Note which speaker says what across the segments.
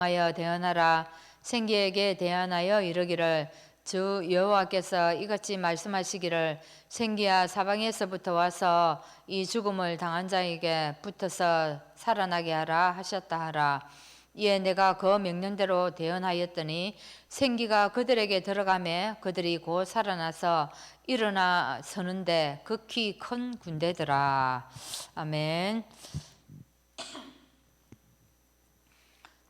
Speaker 1: 하여 대언하라. 생기에게 대언하여 이르기를 주 여호와께서 이같이 말씀하시기를 생기야 사방에서부터 와서 이 죽음을 당한 자에게 붙어서 살아나게 하라 하셨다 하라. 이에 내가 그 명령대로 대언하였더니 생기가 그들에게 들어가매 그들이 곧 살아나서 일어나 서는데 극히 큰 군대더라. 아멘.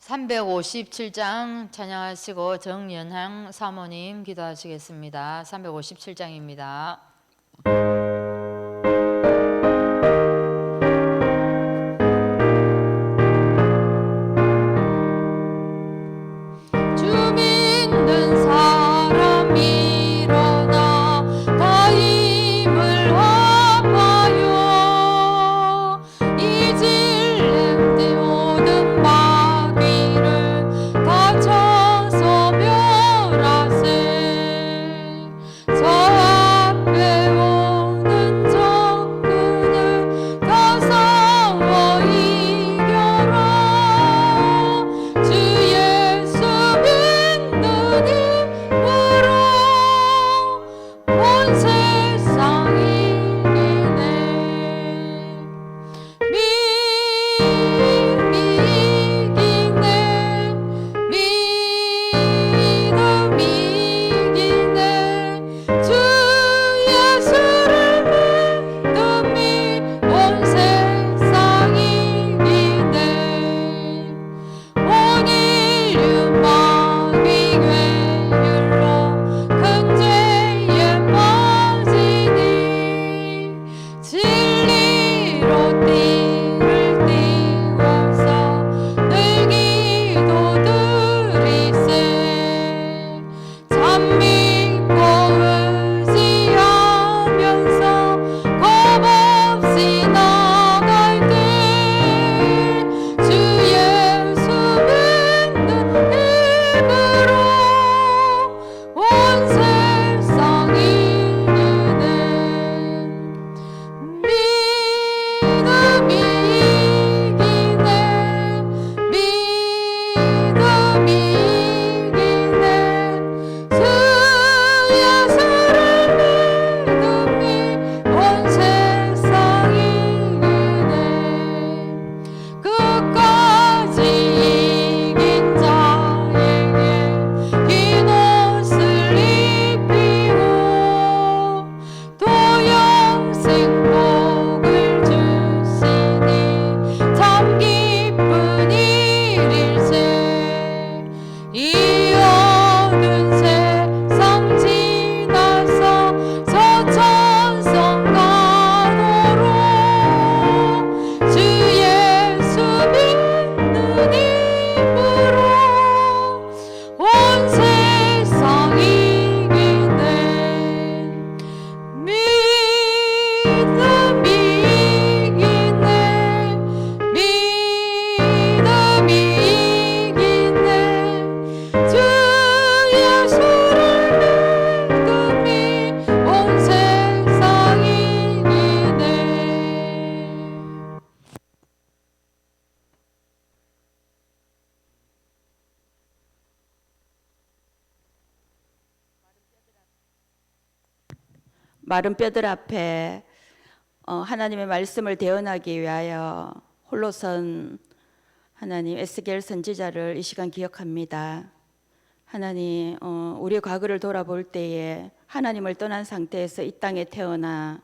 Speaker 1: 357장 찬양하시고 정연향 사모님 기도하시겠습니다. 357장입니다.
Speaker 2: 마른 뼈들 앞에 하나님의 말씀을 대언하기 위하여 홀로선 하나님 에스겔 선지자를 이 시간 기억합니다. 하나님, 우리의 과거를 돌아볼 때에 하나님을 떠난 상태에서 이 땅에 태어나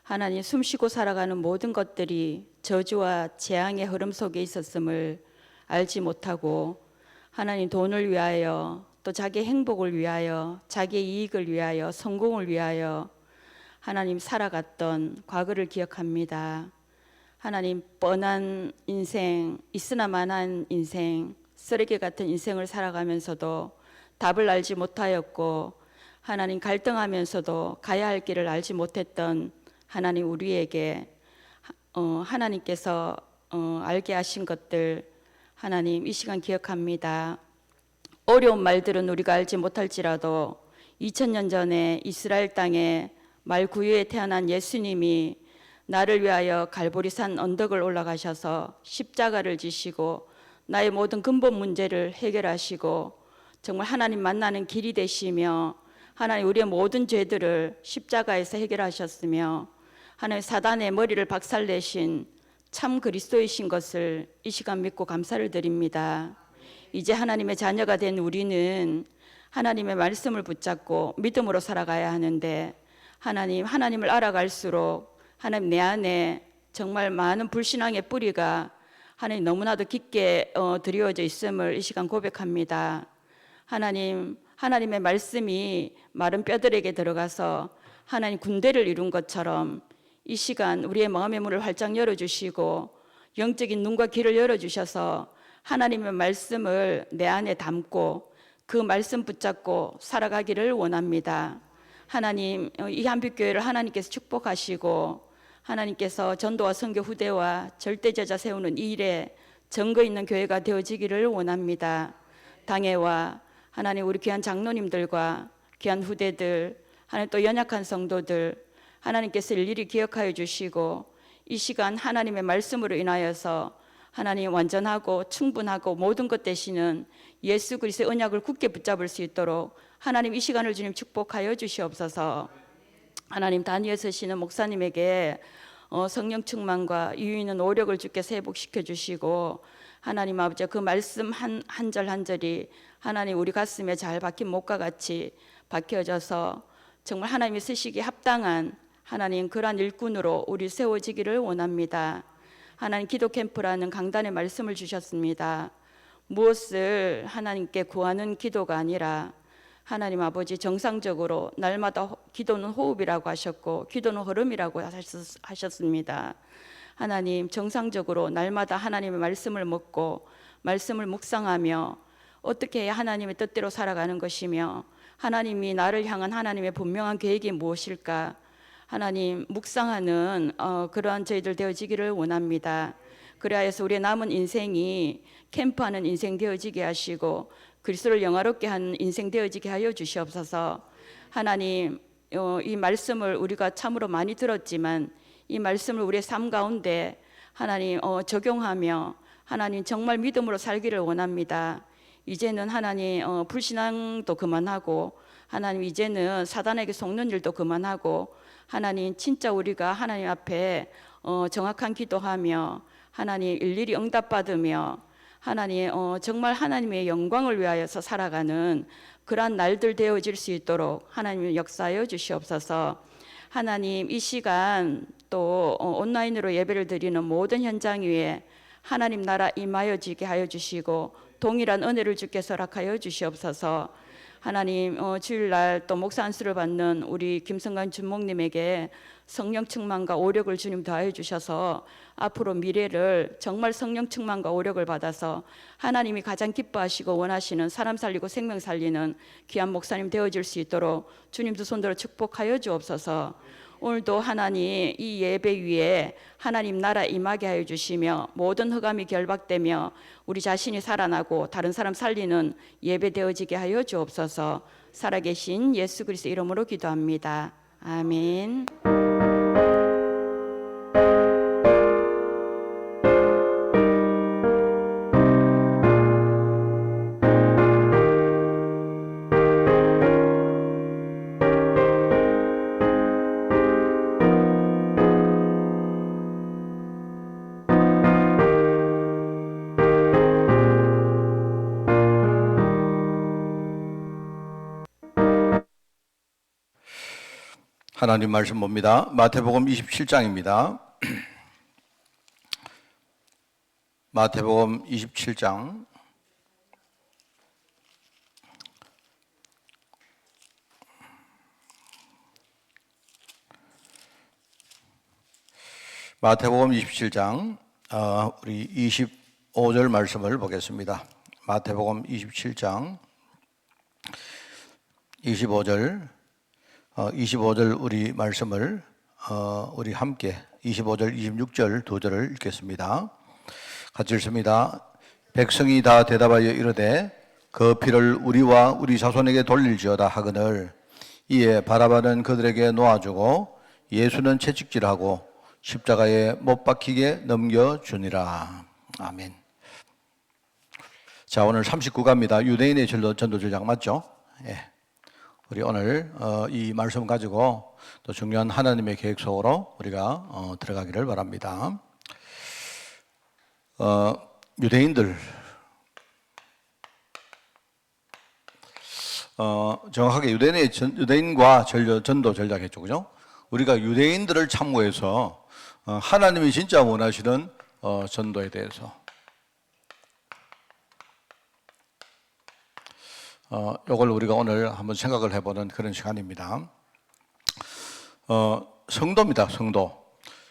Speaker 2: 하나님 숨쉬고 살아가는 모든 것들이 저주와 재앙의 흐름 속에 있었음을 알지 못하고 하나님 돈을 위하여 또 자기의 행복을 위하여 자기의 이익을 위하여 성공을 위하여 하나님 살아갔던 과거를 기억합니다. 하나님 뻔한 인생, 있으나 마나한 인생, 쓰레기 같은 인생을 살아가면서도 답을 알지 못하였고 하나님 갈등하면서도 가야 할 길을 알지 못했던 하나님 우리에게 하나님께서 알게 하신 것들 하나님 이 시간 기억합니다. 어려운 말들은 우리가 알지 못할지라도 2000년 전에 이스라엘 땅에 말 구유에 태어난 예수님이 나를 위하여 갈보리산 언덕을 올라가셔서 십자가를 지시고 나의 모든 근본 문제를 해결하시고 정말 하나님 만나는 길이 되시며 하나님 우리의 모든 죄들을 십자가에서 해결하셨으며 하나님 사단의 머리를 박살내신 참 그리스도이신 것을 이 시간 믿고 감사를 드립니다. 이제 하나님의 자녀가 된 우리는 하나님의 말씀을 붙잡고 믿음으로 살아가야 하는데 하나님을 알아갈수록 하나님 내 안에 정말 많은 불신앙의 뿌리가 하나님 너무나도 깊게 드리워져 있음을 이 시간 고백합니다. 하나님의 말씀이 마른 뼈들에게 들어가서 하나님 군대를 이룬 것처럼 이 시간 우리의 마음의 문을 활짝 열어주시고 영적인 눈과 귀를 열어주셔서 하나님의 말씀을 내 안에 담고 그 말씀 붙잡고 살아가기를 원합니다. 하나님, 이 한빛교회를 하나님께서 축복하시고 하나님께서 전도와 선교 후대와 절대제자 세우는 이 일에 증거 있는 교회가 되어지기를 원합니다. 당회와 하나님 우리 귀한 장로님들과 귀한 후대들, 하나님 또 연약한 성도들 하나님께서 일일이 기억하여 주시고 이 시간 하나님의 말씀으로 인하여서 하나님 완전하고 충분하고 모든 것 되시는 예수 그리스도의 언약을 굳게 붙잡을 수 있도록 하나님 이 시간을 주님 축복하여 주시옵소서. 하나님 단위에 서시는 목사님에게 성령 충만과 유유 있는 오력을 주께서 회복시켜 주시고 하나님 아버지 그 말씀 한 절 한 절이 하나님 우리 가슴에 잘 박힌 못과 같이 박혀져서 정말 하나님이 쓰시기에 합당한 하나님 그러한 일꾼으로 우리 세워지기를 원합니다. 하나님 기도 캠프라는 강단의 말씀을 주셨습니다. 무엇을 하나님께 구하는 기도가 아니라 하나님 아버지 정상적으로 날마다 기도는 호흡이라고 하셨고 기도는 흐름이라고 하셨습니다. 하나님 정상적으로 날마다 하나님의 말씀을 먹고 말씀을 묵상하며 어떻게 해야 하나님의 뜻대로 살아가는 것이며 하나님이 나를 향한 하나님의 분명한 계획이 무엇일까 하나님 묵상하는 그러한 저희들 되어지기를 원합니다. 그리하여서 우리의 남은 인생이 캠프하는 인생 되어지게 하시고 그리스도를 영화롭게 하는 인생 되어지게 하여 주시옵소서. 하나님 이 말씀을 우리가 참으로 많이 들었지만 이 말씀을 우리의 삶 가운데 하나님 적용하며 하나님 정말 믿음으로 살기를 원합니다. 이제는 하나님 불신앙도 그만하고 하나님 이제는 사단에게 속는 일도 그만하고 하나님 진짜 우리가 하나님 앞에 정확한 기도하며 하나님 일일이 응답받으며 하나님 정말 하나님의 영광을 위하여서 살아가는 그러한 날들 되어질 수 있도록 하나님 역사하여 주시옵소서. 하나님 이 시간 또 온라인으로 예배를 드리는 모든 현장 위에 하나님 나라 임하여지게 하여 주시고 동일한 은혜를 주께서 허락하여 주시옵소서. 하나님 주일날 또 목사 안수를 받는 우리 김성관 주목님에게 성령 충만과 오력을 주님 더하여 주셔서 앞으로 미래를 정말 성령 충만과 오력을 받아서 하나님이 가장 기뻐하시고 원하시는 사람 살리고 생명 살리는 귀한 목사님 되어질 수 있도록 주님 두 손들어 축복하여 주옵소서. 오늘도 하나님 이 예배 위에 하나님 나라 임하게 하여 주시며 모든 흑암이 결박되며 우리 자신이 살아나고 다른 사람 살리는 예배 되어지게 하여 주옵소서. 살아계신 예수 그리스도 이름으로 기도합니다. 아멘.
Speaker 3: 하나님 말씀 봅니다. 마태복음 27장입니다. 마태복음 27장 마태복음 27장 우리 25절 말씀을 보겠습니다. 마태복음 27장 25절 우리 말씀을 우리 함께 25절 26절 두 절을 읽겠습니다. 같이 읽습니다. 백성이 다 대답하여 이르되 그 피를 우리와 우리 자손에게 돌릴지어다 하거늘 이에 바라바는 그들에게 놓아주고 예수는 채찍질하고 십자가에 못 박히게 넘겨주니라. 아멘. 자, 오늘 39가입니다. 유대인의 전도 전략 맞죠? 예. 우리 오늘 이 말씀 가지고 또 중요한 하나님의 계획 속으로 우리가 들어가기를 바랍니다. 유대인들 정확하게 유대인과 전도 전략했죠, 그죠? 우리가 유대인들을 참고해서 하나님이 진짜 원하시는 전도에 대해서 이걸 우리가 오늘 한번 생각을 해보는 그런 시간입니다. 성도입니다.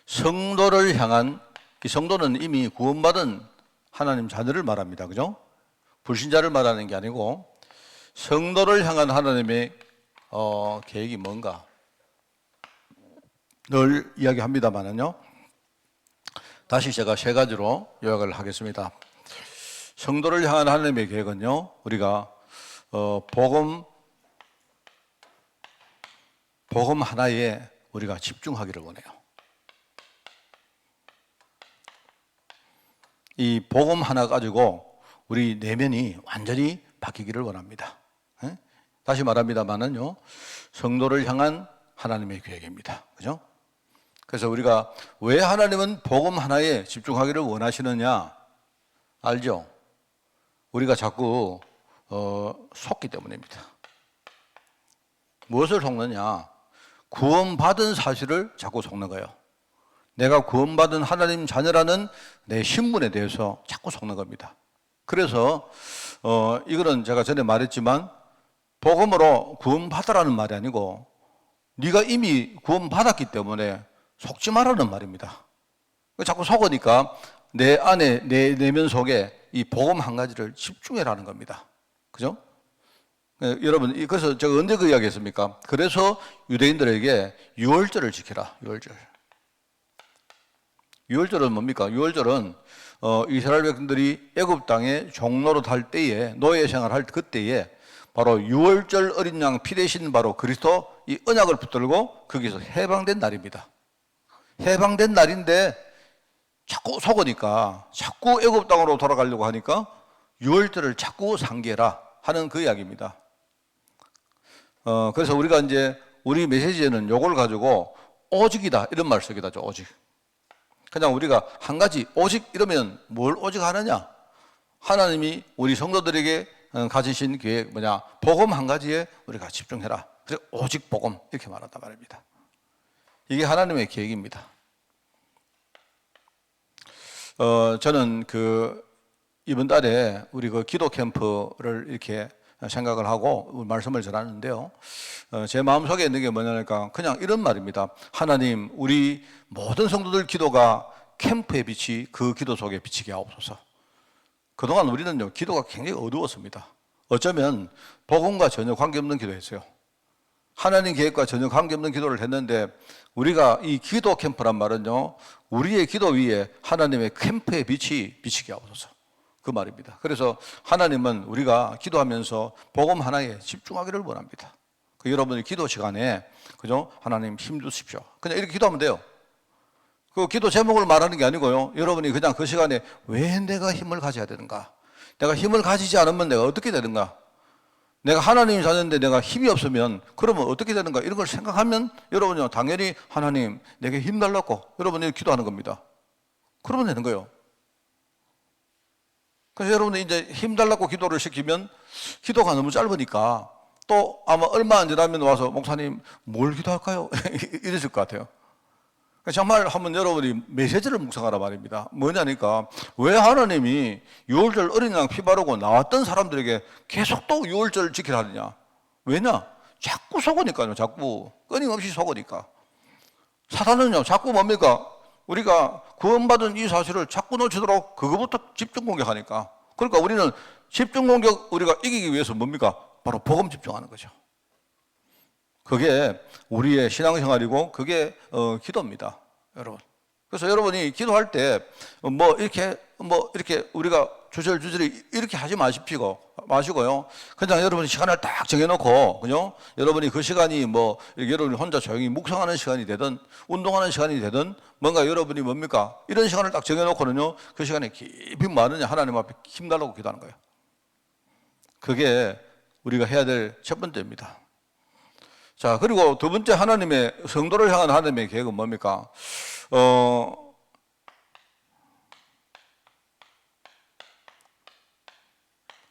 Speaker 3: 성도를 향한, 이 성도는 이미 구원받은 하나님 자녀를 말합니다. 그죠? 불신자를 말하는 게 아니고 성도를 향한 하나님의 계획이 뭔가 늘 이야기합니다만은요. 다시 제가 세 가지로 요약을 하겠습니다. 성도를 향한 하나님의 계획은요, 우리가 복음 하나에 우리가 집중하기를 원해요. 이 복음 하나 가지고 우리 내면이 완전히 바뀌기를 원합니다. 다시 말합니다만은요, 성도를 향한 하나님의 계획입니다. 그죠? 그래서 우리가 왜 하나님은 복음 하나에 집중하기를 원하시느냐 알죠? 우리가 자꾸 속기 때문입니다. 무엇을 속느냐? 구원받은 사실을 자꾸 속는 거예요. 내가 구원받은 하나님 자녀라는 내 신분에 대해서 자꾸 속는 겁니다. 그래서 이거는 제가 전에 말했지만 복음으로 구원받으라는 말이 아니고 네가 이미 구원받았기 때문에 속지 말라는 말입니다. 자꾸 속으니까 내 안에, 내 내면 속에 이 복음 한 가지를 집중해라는 겁니다. 그죠? 여러분, 그래서 제가 언제 그 이야기 했습니까? 그래서 유대인들에게 유월절을 지켜라, 유월절. 유월절은 뭡니까? 유월절은 이스라엘 백성들이 애굽 땅에 종로로 달 때에, 노예 생활할 그때에 바로 유월절 어린 양 피 대신 바로 그리스도 이 언약을 붙들고 거기서 해방된 날입니다. 해방된 날인데 자꾸 속으니까, 자꾸 애굽 땅으로 돌아가려고 하니까 유월절을 자꾸 상기해라 하는 그 이야기입니다. 그래서 우리가 이제 우리 메시지에는 요걸 가지고 오직이다 이런 말 쓰기도 하죠. 오직. 그냥 우리가 한 가지 오직 이러면 뭘 오직 하느냐? 하나님이 우리 성도들에게 가지신 계획 뭐냐? 복음 한 가지에 우리가 집중해라. 그래서 오직 복음 이렇게 말한단 말입니다. 이게 하나님의 계획입니다. 저는 이번 달에 우리 기도 캠프를 이렇게 생각을 하고 말씀을 전하는데요. 제 마음속에 있는 게 뭐냐니까 그냥 이런 말입니다. 하나님, 우리 모든 성도들 기도가 캠프의 빛이 그 기도 속에 비치게 하옵소서. 그동안 우리는요, 기도가 굉장히 어두웠습니다. 어쩌면 복음과 전혀 관계없는 기도했어요. 하나님 계획과 전혀 관계없는 기도를 했는데 우리가 이 기도 캠프란 말은요, 우리의 기도 위에 하나님의 캠프의 빛이 비치게 하옵소서. 그 말입니다. 그래서 하나님은 우리가 기도하면서 복음 하나에 집중하기를 원합니다. 여러분이 기도 시간에 그죠? 하나님 힘 주십시오. 그냥 이렇게 기도하면 돼요. 그 기도 제목을 말하는 게 아니고요. 여러분이 그냥 그 시간에 왜 내가 힘을 가져야 되는가? 내가 힘을 가지지 않으면 내가 어떻게 되는가? 내가 하나님 자녀인데 내가 힘이 없으면 그러면 어떻게 되는가? 이런 걸 생각하면 여러분이 당연히 하나님 내게 힘 달라고 여러분이 기도하는 겁니다. 그러면 되는 거예요. 그래서 여러분이 이제 힘 달라고 기도를 시키면 기도가 너무 짧으니까 또 아마 얼마 안 지나면 와서 목사님 뭘 기도할까요? 이러실 것 같아요. 정말 한번 여러분이 메시지를 묵상하라 말입니다. 뭐냐니까 왜 하나님이 유월절 어린 양 피 바르고 나왔던 사람들에게 계속 또 유월절 지키라 하느냐? 왜냐? 자꾸 속으니까요. 자꾸 끊임없이 속으니까. 사탄은요 자꾸 뭡니까? 우리가 구원받은 이 사실을 자꾸 놓치도록 그거부터 집중 공격하니까. 그러니까 우리는 집중 공격 우리가 이기기 위해서 뭡니까? 바로 복음 집중하는 거죠. 그게 우리의 신앙생활이고 그게 기도입니다, 여러분. 그래서 여러분이 기도할 때 이렇게 우리가 주저리 이렇게 하지 마시고요. 그냥 여러분이 시간을 딱 정해놓고, 그죠? 여러분이 그 시간이 여러분이 혼자 조용히 묵상하는 시간이 되든, 운동하는 시간이 되든, 뭔가 여러분이 뭡니까? 이런 시간을 딱 정해놓고는요, 그 시간에 깊이 하나님 앞에 힘달라고 기도하는 거예요. 그게 우리가 해야 될 첫 번째입니다. 자, 그리고 두 번째 하나님의 성도를 향한 하나님의 계획은 뭡니까?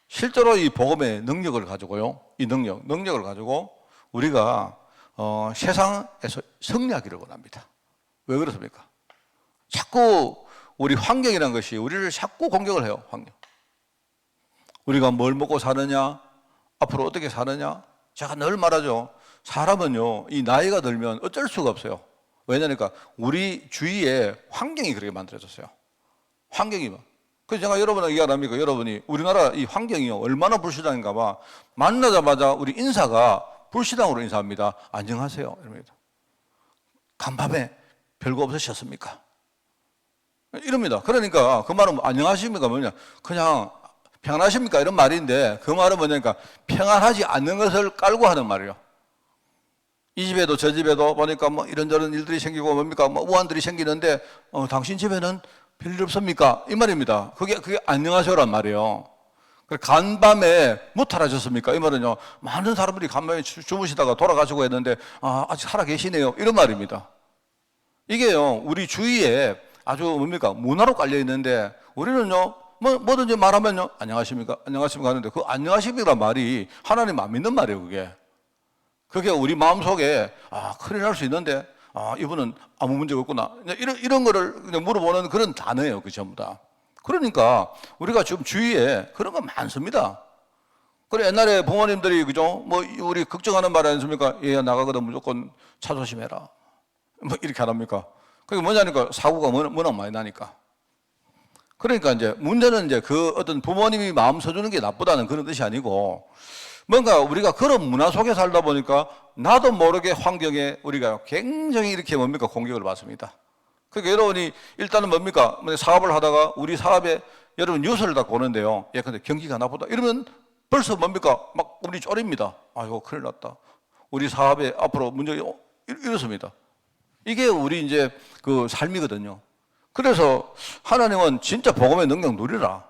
Speaker 3: 실제로 이 복음의 능력을 가지고요, 이 능력을 가지고 우리가 세상에서 승리하기를 원합니다. 왜 그렇습니까? 자꾸 우리 환경이라는 것이 우리를 자꾸 공격을 해요. 환경. 우리가 뭘 먹고 사느냐, 앞으로 어떻게 사느냐. 제가 늘 말하죠. 사람은요, 이 나이가 들면 어쩔 수가 없어요. 왜냐니까 우리 주위에 환경이 그렇게 만들어졌어요. 환경이. 그래서 제가 여러분에게 얘기합니까? 여러분이 우리나라 이 환경이요, 얼마나 불시당인가 봐. 만나자마자 우리 인사가 불시당으로 인사합니다. 안녕하세요. 이럽니다. 간밤에 별거 없으셨습니까? 이럽니다. 그러니까 그 말은 안녕하십니까? 뭐냐? 그냥 평안하십니까? 이런 말인데 그 말은 뭐냐니까 평안하지 않는 것을 깔고 하는 말이에요. 이 집에도 저 집에도 보니까 뭐 이런저런 일들이 생기고 뭡니까? 뭐 우환들이 생기는데 당신 집에는 별일 없습니까? 이 말입니다. 그게 안녕하세요란 말이에요. 간밤에 무탈하셨습니까? 이 말은요, 많은 사람들이 간밤에 주무시다가 돌아가시고 했는데 아직 살아 계시네요. 이런 말입니다. 이게요, 우리 주위에 아주 뭡니까? 문화로 깔려 있는데 우리는요, 뭐든지 말하면요, 안녕하십니까? 안녕하십니까? 하는데 그 안녕하십니까 말이 하나님 안 믿는 말이에요, 그게. 그게 우리 마음속에 큰일 날 수 있는데 이분은 아무 문제가 없구나. 이런 거를 그냥 물어보는 그런 단어예요, 그 전부 다. 그러니까 우리가 지금 주위에 그런 거 많습니다. 그래, 옛날에 부모님들이 그죠? 뭐 우리 걱정하는 말 아니십니까? 얘 나가거든 무조건 차 조심해라. 뭐 이렇게 안 합니까? 그게 뭐냐니까 사고가 워낙 많이 나니까. 그러니까 이제 문제는 이제 그 어떤 부모님이 마음 써주는 게 나쁘다는 그런 뜻이 아니고 뭔가 우리가 그런 문화 속에 살다 보니까 나도 모르게 환경에 우리가 굉장히 이렇게 뭡니까? 공격을 받습니다. 그러니까 여러분이 일단은 뭡니까? 사업을 하다가 우리 사업에 여러분 뉴스를 다 보는데요. 예, 근데 경기가 나쁘다. 이러면 벌써 뭡니까? 막 우리 쫄입니다. 아이고, 큰일 났다. 우리 사업에 앞으로 문제가 이렇습니다. 이게 우리 이제 그 삶이거든요. 그래서 하나님은 진짜 복음의 능력 누리라.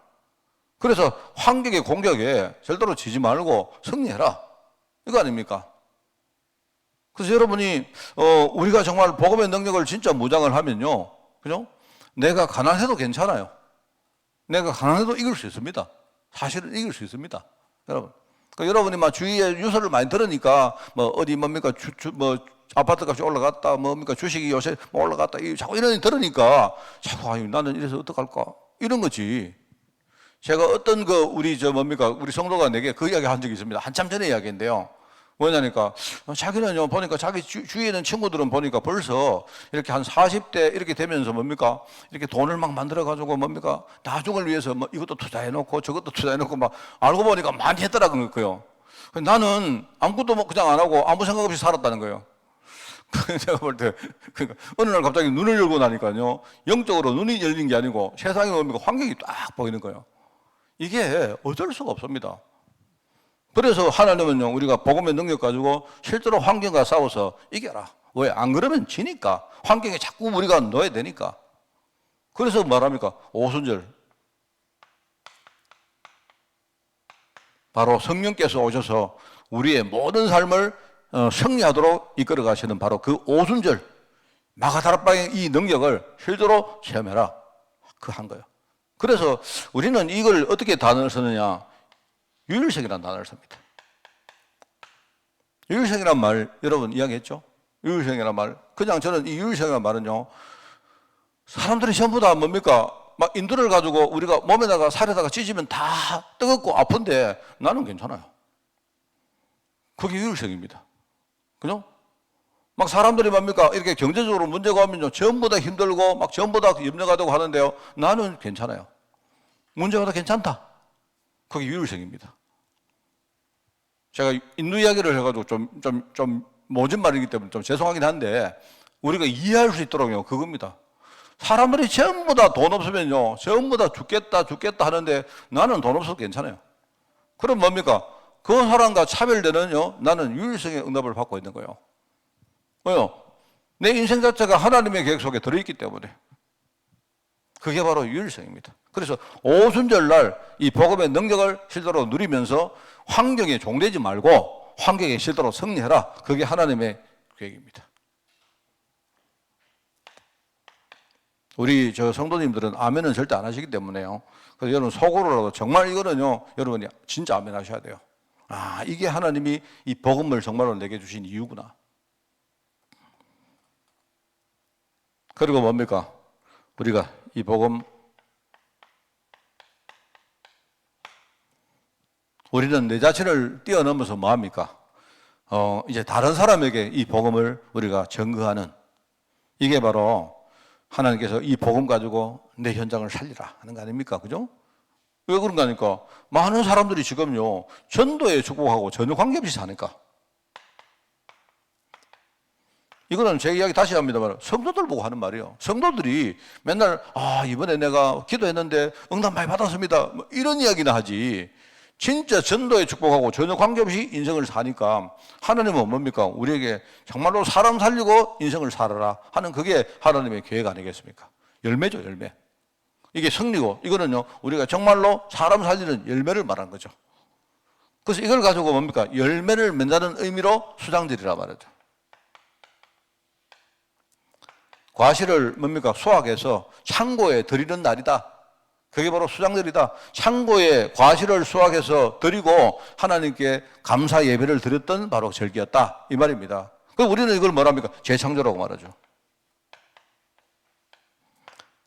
Speaker 3: 그래서 환경의 공격에 절대로 지지 말고 승리해라. 이거 아닙니까? 그래서 여러분이 우리가 정말 복음의 능력을 진짜 무장을 하면요, 그죠? 내가 가난해도 괜찮아요. 내가 가난해도 이길 수 있습니다. 사실은 이길 수 있습니다, 여러분. 그러니까 여러분이 막 주위에 뉴스를 많이 들으니까 뭐 어디 뭡니까 뭐 아파트 값이 올라갔다, 뭡니까 주식이 요새 올라갔다, 자꾸 이런 일 들으니까 자꾸 나는 이래서 어떡할까 이런 거지. 제가 어떤 우리 우리 성도가 내게 그 이야기 한 적이 있습니다. 한참 전에 이야기인데요. 뭐냐니까 자기는요 보니까 자기 주위에 있는 친구들은 보니까 벌써 이렇게 한 40대 이렇게 되면서 뭡니까 이렇게 돈을 막 만들어 가지고 뭡니까 나중을 위해서 뭐 이것도 투자해 놓고 저것도 투자해 놓고 막 알고 보니까 많이 했더라는 거예요. 나는 아무것도 뭐 그냥 안 하고 아무 생각 없이 살았다는 거예요. 제가 볼 때 그러니까 어느 날 갑자기 눈을 열고 나니까요 영적으로 눈이 열린 게 아니고 세상에 뭡니까 환경이 딱 보이는 거예요. 이게 어쩔 수가 없습니다. 그래서 하나님은요, 우리가 복음의 능력 가지고 실제로 환경과 싸워서 이겨라. 왜? 안 그러면 지니까. 환경에 자꾸 우리가 넣어야 되니까. 그래서 말합니까? 오순절. 바로 성령께서 오셔서 우리의 모든 삶을 승리하도록 이끌어 가시는 바로 그 오순절. 마가다락방의 이 능력을 실제로 체험해라. 그 한 거예요. 그래서 우리는 이걸 어떻게 단어를 쓰느냐? 유일성이라는 단어를 씁니다. 유일성이란 말 여러분 이야기했죠? 유일성이란 말. 그냥 저는 이 유일성이란 말은요. 사람들이 전부 다 뭡니까? 막 인두를 가지고 우리가 몸에다가 살에다가 찢으면 다 뜨겁고 아픈데 나는 괜찮아요. 그게 유일성입니다. 그죠? 막 사람들이 뭡니까? 이렇게 경제적으로 문제가 오면요. 전부 다 힘들고 막 전부 다 염려가 되고 하는데요. 나는 괜찮아요. 문제가 다 괜찮다. 그게 유일성입니다. 제가 인도 이야기를 해가지고 좀 모진 말이기 때문에 좀 죄송하긴 한데 우리가 이해할 수 있도록요. 그겁니다. 사람들이 전부 다 돈 없으면요. 전부 다 죽겠다 하는데 나는 돈 없어도 괜찮아요. 그럼 뭡니까? 그 사람과 차별되는요. 나는 유일성의 응답을 받고 있는 거예요. 왜요? 내 인생 자체가 하나님의 계획 속에 들어있기 때문에. 그게 바로 유일성입니다. 그래서 오순절날 이 복음의 능력을 실제로 누리면서 환경에 종되지 말고 환경에 실제로 승리해라. 그게 하나님의 계획입니다. 우리 성도님들은 아멘은 절대 안 하시기 때문에요. 그래서 여러분 속으로라도 정말 이거는요, 여러분이 진짜 아멘 하셔야 돼요. 아, 이게 하나님이 이 복음을 정말로 내게 주신 이유구나. 그리고 뭡니까? 우리가 이 복음, 우리는 내 자신을 뛰어넘어서 뭐합니까? 이제 다른 사람에게 이 복음을 우리가 전거하는, 이게 바로 하나님께서 이 복음 가지고 내 현장을 살리라 하는 거 아닙니까? 그죠? 왜 그런가 하니까 많은 사람들이 지금요, 전도에 축복하고 전혀 관계없이 사니까. 이거는 제 이야기 다시 합니다만 성도들 보고 하는 말이에요. 성도들이 맨날 이번에 내가 기도했는데 응답 많이 받았습니다, 뭐 이런 이야기나 하지, 진짜 전도에 축복하고 전혀 관계없이 인생을 사니까 하나님은 뭡니까? 우리에게 정말로 사람 살리고 인생을 살아라 하는 그게 하나님의 계획 아니겠습니까? 열매죠, 열매. 이게 승리고, 이거는요, 우리가 정말로 사람 살리는 열매를 말하는 거죠. 그래서 이걸 가지고 뭡니까? 열매를 맺는 의미로 수장절이라 말하죠. 과실을 뭡니까? 수확해서 창고에 드리는 날이다. 그게 바로 수장절이다. 창고에 과실을 수확해서 드리고 하나님께 감사 예배를 드렸던 바로 절기였다, 이 말입니다. 그럼 우리는 이걸 뭐랍니까? 재창조라고 말하죠.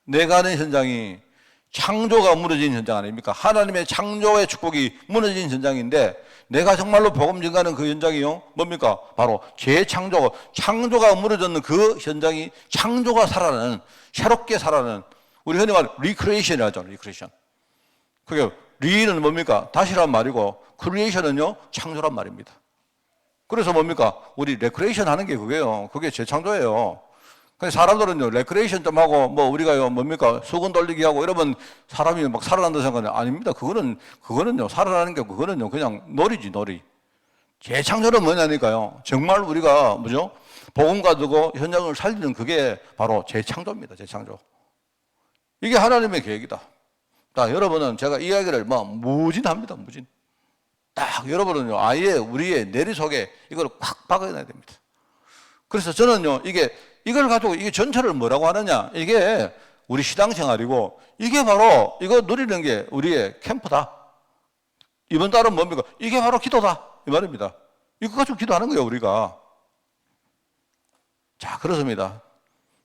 Speaker 3: 내가 하는 현장이 창조가 무너진 현장 아닙니까? 하나님의 창조의 축복이 무너진 현장인데, 내가 정말로 복음 전가하는 그 현장이요, 뭡니까? 바로 재창조, 창조가 무너졌는 그 현장이 창조가 살아나는, 새롭게 살아나는, 우리 흔히 말 리크리에이션이라고 하죠. 리크리에이션. 그게 리는 뭡니까? 다시란 말이고, 크리에이션은요, 창조란 말입니다. 그래서 뭡니까? 우리 레크레이션 하는 게 그게요, 그게 재창조예요. 사람들은요, 레크레이션 좀 하고, 우리가요, 뭡니까? 수건 돌리기 하고 이러면 사람이 막 살아난다 생각하는, 아닙니다. 그거는요, 살아나는 게 그거는요, 그냥 놀이지, 놀이. 재창조는 뭐냐니까요. 정말 우리가, 뭐죠? 복음 가지고 현장을 살리는 그게 바로 재창조입니다, 재창조. 이게 하나님의 계획이다. 여러분은 제가 이 이야기를 무진합니다, 무진. 딱 여러분은요, 아예 우리의 내리 속에 이걸 팍 박아놔야 됩니다. 그래서 저는요, 이걸 가지고 이게 전체를 뭐라고 하느냐, 이게 우리 신앙생활이고, 이게 바로 이거 누리는 게 우리의 캠프다. 이번 달은 뭡니까? 이게 바로 기도다, 이 말입니다. 이거 가지고 기도하는 거예요, 우리가. 자, 그렇습니다.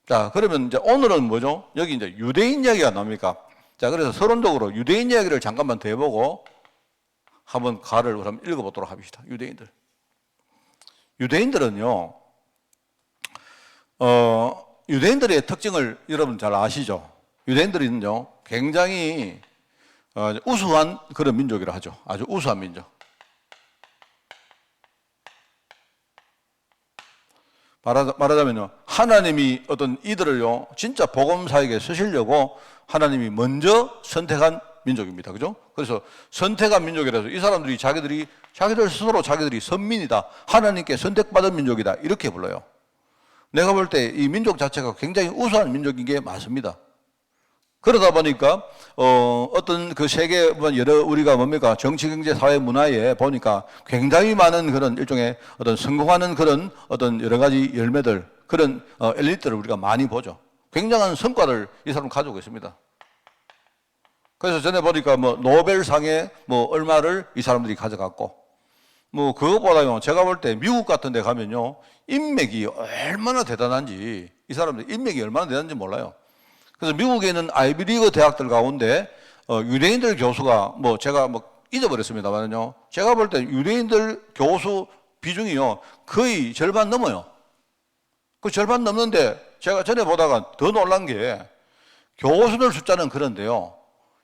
Speaker 3: 자, 그러면 이제 오늘은 뭐죠? 여기 이제 유대인 이야기가 나옵니까? 자, 그래서 서론적으로 유대인 이야기를 잠깐만 더 해보고 한번 가를 한번 읽어보도록 합시다. 유대인들은요, 유대인들의 특징을 여러분 잘 아시죠? 유대인들은요, 굉장히 우수한 그런 민족이라 하죠. 아주 우수한 민족. 말하자면요, 하나님이 어떤 이들을요, 진짜 복음사에게 쓰시려고 하나님이 먼저 선택한 민족입니다. 그죠? 그래서 선택한 민족이라서 이 사람들이 자기들 스스로 자기들이 선민이다, 하나님께 선택받은 민족이다, 이렇게 불러요. 내가 볼 때 이 민족 자체가 굉장히 우수한 민족인 게 맞습니다. 그러다 보니까 어떤 그 세계 여러 우리가 뭡니까? 정치, 경제, 사회, 문화에 보니까 굉장히 많은 그런 일종의 어떤 성공하는 그런 어떤 여러 가지 열매들, 그런 엘리트를 우리가 많이 보죠. 굉장한 성과를 이 사람은 가지고 있습니다. 그래서 전에 보니까 노벨상에 얼마를 이 사람들이 가져갔고, 그것보다요, 제가 볼 때 미국 같은 데 가면요, 인맥이 얼마나 대단한지, 이 사람들 인맥이 얼마나 대단한지 몰라요. 그래서 미국에 있는 아이비리그 대학들 가운데 유대인들 교수가 제가 잊어버렸습니다만요, 제가 볼 때 유대인들 교수 비중이요, 거의 절반 넘어요. 그 절반 넘는데 제가 전에 보다가 더 놀란 게, 교수들 숫자는 그런데요,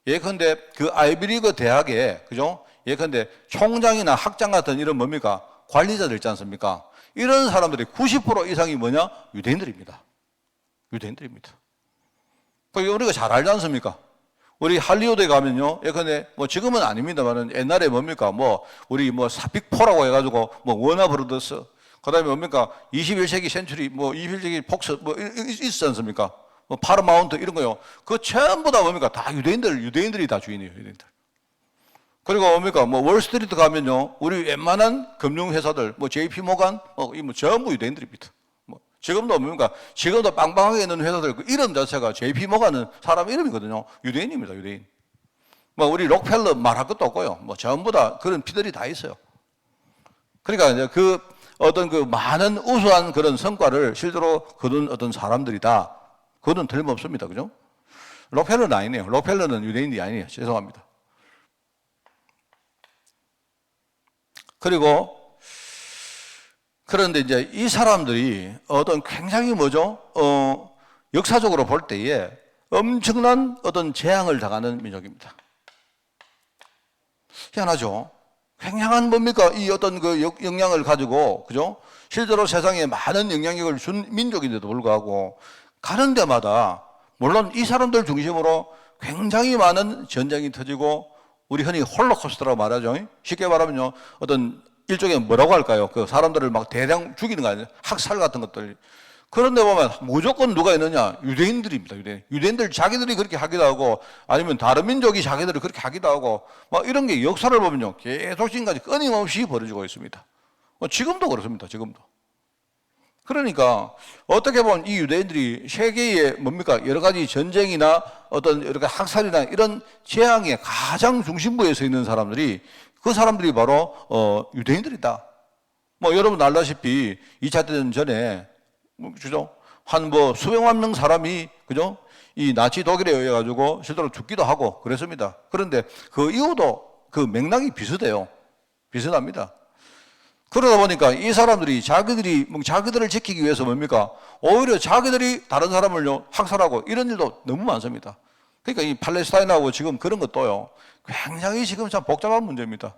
Speaker 3: 예컨대 그 아이비리그 대학에, 그죠? 예컨대 총장이나 학장 같은 이런 뭡니까? 관리자들 있지 않습니까? 이런 사람들이 90% 이상이 뭐냐? 유대인들입니다. 유대인들입니다. 우리가 잘 알지 않습니까? 우리 할리우드에 가면요, 예컨대 지금은 아닙니다만은 옛날에 뭡니까? 우리 빅4라고 해가지고 워너브로더스, 그다음에 뭡니까? 21세기 센츄리, 21세기 폭스 있었지 않습니까? 뭐 파라마운트 이런 거요. 그 전부 다 뭡니까? 다 유대인들이 다 주인이에요, 유대인들. 그리고 뭡니까? 뭐 월스트리트 가면요, 우리 웬만한 금융회사들, 뭐 JP 모간, 뭐 전부 유대인들입니다. 뭐 지금도 뭡니까? 지금도 빵빵하게 있는 회사들 그 이름 자체가 JP 모간은 사람 이름이거든요. 유대인입니다, 유대인. 뭐 우리 록펠러 말할 것도 없고요. 뭐 전부 다 그런 피들이 다 있어요. 그러니까 이제 그 어떤 그 많은 우수한 그런 성과를 실제로 거둔 어떤 사람들이다. 그거는 틀림없습니다. 그죠? 록펠러는 아니네요. 록펠러는 유대인이 아니에요. 죄송합니다. 그리고 그런데 이제 이 사람들이 어떤 굉장히 뭐죠? 역사적으로 볼 때에 엄청난 어떤 재앙을 당하는 민족입니다. 희한하죠? 굉장한 뭡니까? 이 어떤 그 영향을 가지고, 그죠? 실제로 세상에 많은 영향력을 준 민족인데도 불구하고 가는 데마다 물론 이 사람들 중심으로 굉장히 많은 전쟁이 터지고 우리 흔히 홀로코스트라고 말하죠. 쉽게 말하면요. 어떤 일종의 뭐라고 할까요? 그 사람들을 막 대량 죽이는 거 아니에요? 학살 같은 것들. 그런데 보면 무조건 누가 있느냐? 유대인들입니다. 유대인들 자기들이 그렇게 하기도 하고 아니면 다른 민족이 자기들이 그렇게 하기도 하고 막 이런 게 역사를 보면요. 계속 지금까지 끊임없이 벌어지고 있습니다. 지금도 그렇습니다. 지금도. 그러니까 어떻게 보면 이 유대인들이 세계의 뭡니까? 여러 가지 전쟁이나 어떤 여러 가지 학살이나 이런 재앙의 가장 중심부에 서 있는 사람들이 그 사람들이 바로 유대인들이다. 뭐 여러분 알다시피 2차 대전 전에 그죠? 한 뭐 수백만 명 사람이 그죠? 이 나치 독일에 의해 가지고 실제로 죽기도 하고 그랬습니다. 그런데 그 이유도 그 맥락이 비슷해요. 비슷합니다. 그러다 보니까 이 사람들이 자기들을 지키기 위해서 뭡니까? 오히려 자기들이 다른 사람을 학살하고 이런 일도 너무 많습니다. 그러니까 이 팔레스타인하고 지금 그런 것도요. 굉장히 지금 참 복잡한 문제입니다.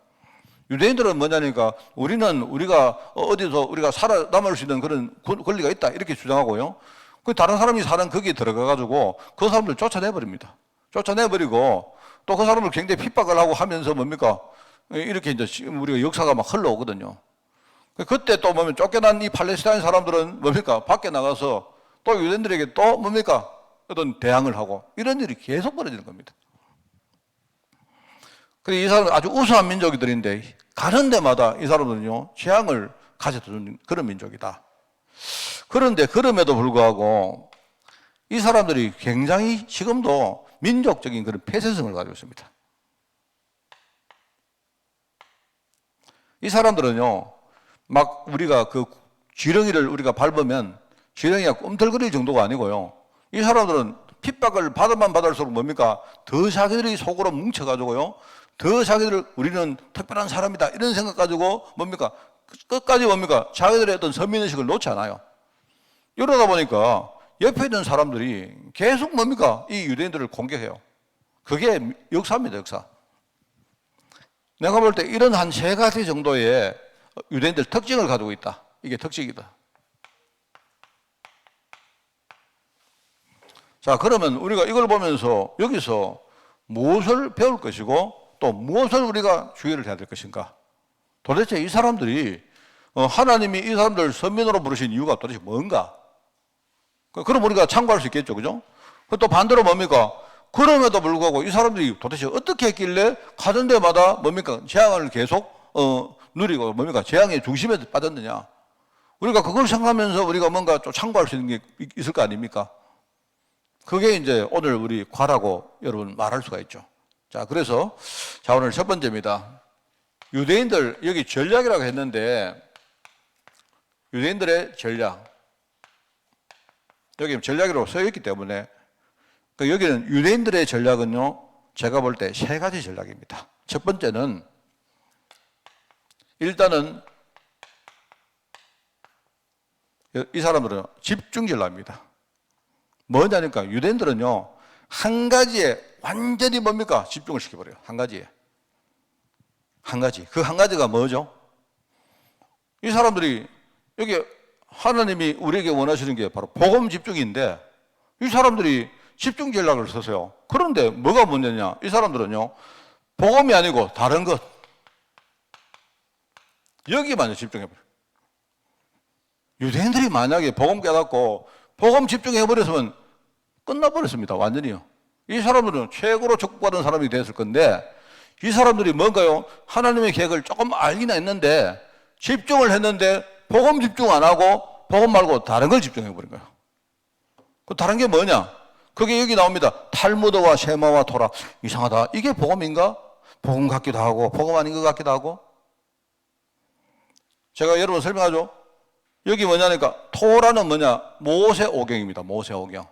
Speaker 3: 유대인들은 뭐냐니까 우리가 어디서 우리가 살아남을 수 있는 그런 권리가 있다 이렇게 주장하고요. 그 다른 사람이 사는 거기에 들어가가지고 그 사람들 쫓아내버립니다. 쫓아내버리고 또 그 사람을 굉장히 핍박을 하고 하면서 뭡니까? 이렇게 이제 지금 우리가 역사가 막 흘러오거든요. 그때 또 뭡니까? 쫓겨난 이 팔레스타인 사람들은 뭡니까? 밖에 나가서 또 유대인들에게 또 뭡니까? 어떤 대항을 하고 이런 일이 계속 벌어지는 겁니다. 그래서 이 사람은 아주 우수한 민족들인데 가는 데마다 이 사람들은요 재앙을 가져다 주는 그런 민족이다. 그런데 그럼에도 불구하고 이 사람들이 굉장히 지금도 민족적인 그런 폐쇄성을 가지고 있습니다. 이 사람들은요 막 우리가 그 지렁이를 우리가 밟으면 지렁이가 꿈틀거릴 정도가 아니고요. 이 사람들은 핍박을 받으면 받을수록 뭡니까? 더 자기들이 속으로 뭉쳐가지고요. 더 자기들 우리는 특별한 사람이다 이런 생각 가지고 뭡니까? 끝까지 뭡니까? 자기들의 어떤 서민의식을 놓지 않아요. 이러다 보니까 옆에 있는 사람들이 계속 뭡니까? 이 유대인들을 공격해요. 그게 역사입니다, 역사. 내가 볼 때 이런 한 세 가지 정도의 유대인들 특징을 가지고 있다. 이게 특징이다. 자, 그러면 우리가 이걸 보면서 여기서 무엇을 배울 것이고 또 무엇을 우리가 주의를 해야 될 것인가? 도대체 이 사람들이 하나님이 이 사람들 선민으로 부르신 이유가 도대체 뭔가? 그럼 우리가 참고할 수 있겠죠, 그죠? 또 반대로 뭡니까? 그럼에도 불구하고 이 사람들이 도대체 어떻게 했길래 가는 데마다 뭡니까? 재앙을 계속 누리고 뭡니까? 재앙의 중심에 빠졌느냐? 우리가 그걸 생각하면서 우리가 뭔가 좀 참고할 수 있는 게 있을 거 아닙니까? 그게 이제 오늘 우리 과라고 여러분 말할 수가 있죠. 자, 그래서 자 오늘 첫 번째입니다. 유대인들 여기 전략이라고 했는데 유대인들의 전략 여기 전략이라고 써 있기 때문에 여기는 유대인들의 전략은요 제가 볼 때 세 가지 전략입니다. 첫 번째는 일단은 이 사람들은 집중 전략입니다. 뭐냐니까 유대인들은요 한 가지에 완전히 뭡니까? 집중을 시켜버려요. 한 가지에. 한 가지. 그 한 가지가 뭐죠? 이 사람들이 여기 하나님이 우리에게 원하시는 게 바로 복음 집중인데 이 사람들이 집중 전략을 써서요. 그런데 뭐가 문제냐? 이 사람들은요. 복음이 아니고 다른 것. 여기만 집중해버려요. 유대인들이 만약에 복음 깨닫고 복음 집중해버렸으면 끝나버렸습니다. 완전히요. 이 사람들은 최고로 축복받은 사람이 됐을 건데 이 사람들이 뭔가요? 하나님의 계획을 조금 알긴 했는데 집중을 했는데 복음 집중 안 하고 복음 말고 다른 걸 집중해버린 거예요. 그 다른 게 뭐냐? 그게 여기 나옵니다. 탈무드와 쉐마와 토라. 이상하다. 이게 복음인가? 복음 같기도 하고 복음 아닌 것 같기도 하고. 제가 여러분 설명하죠. 여기 뭐냐니까 토라는 뭐냐? 모세오경입니다. 모세오경.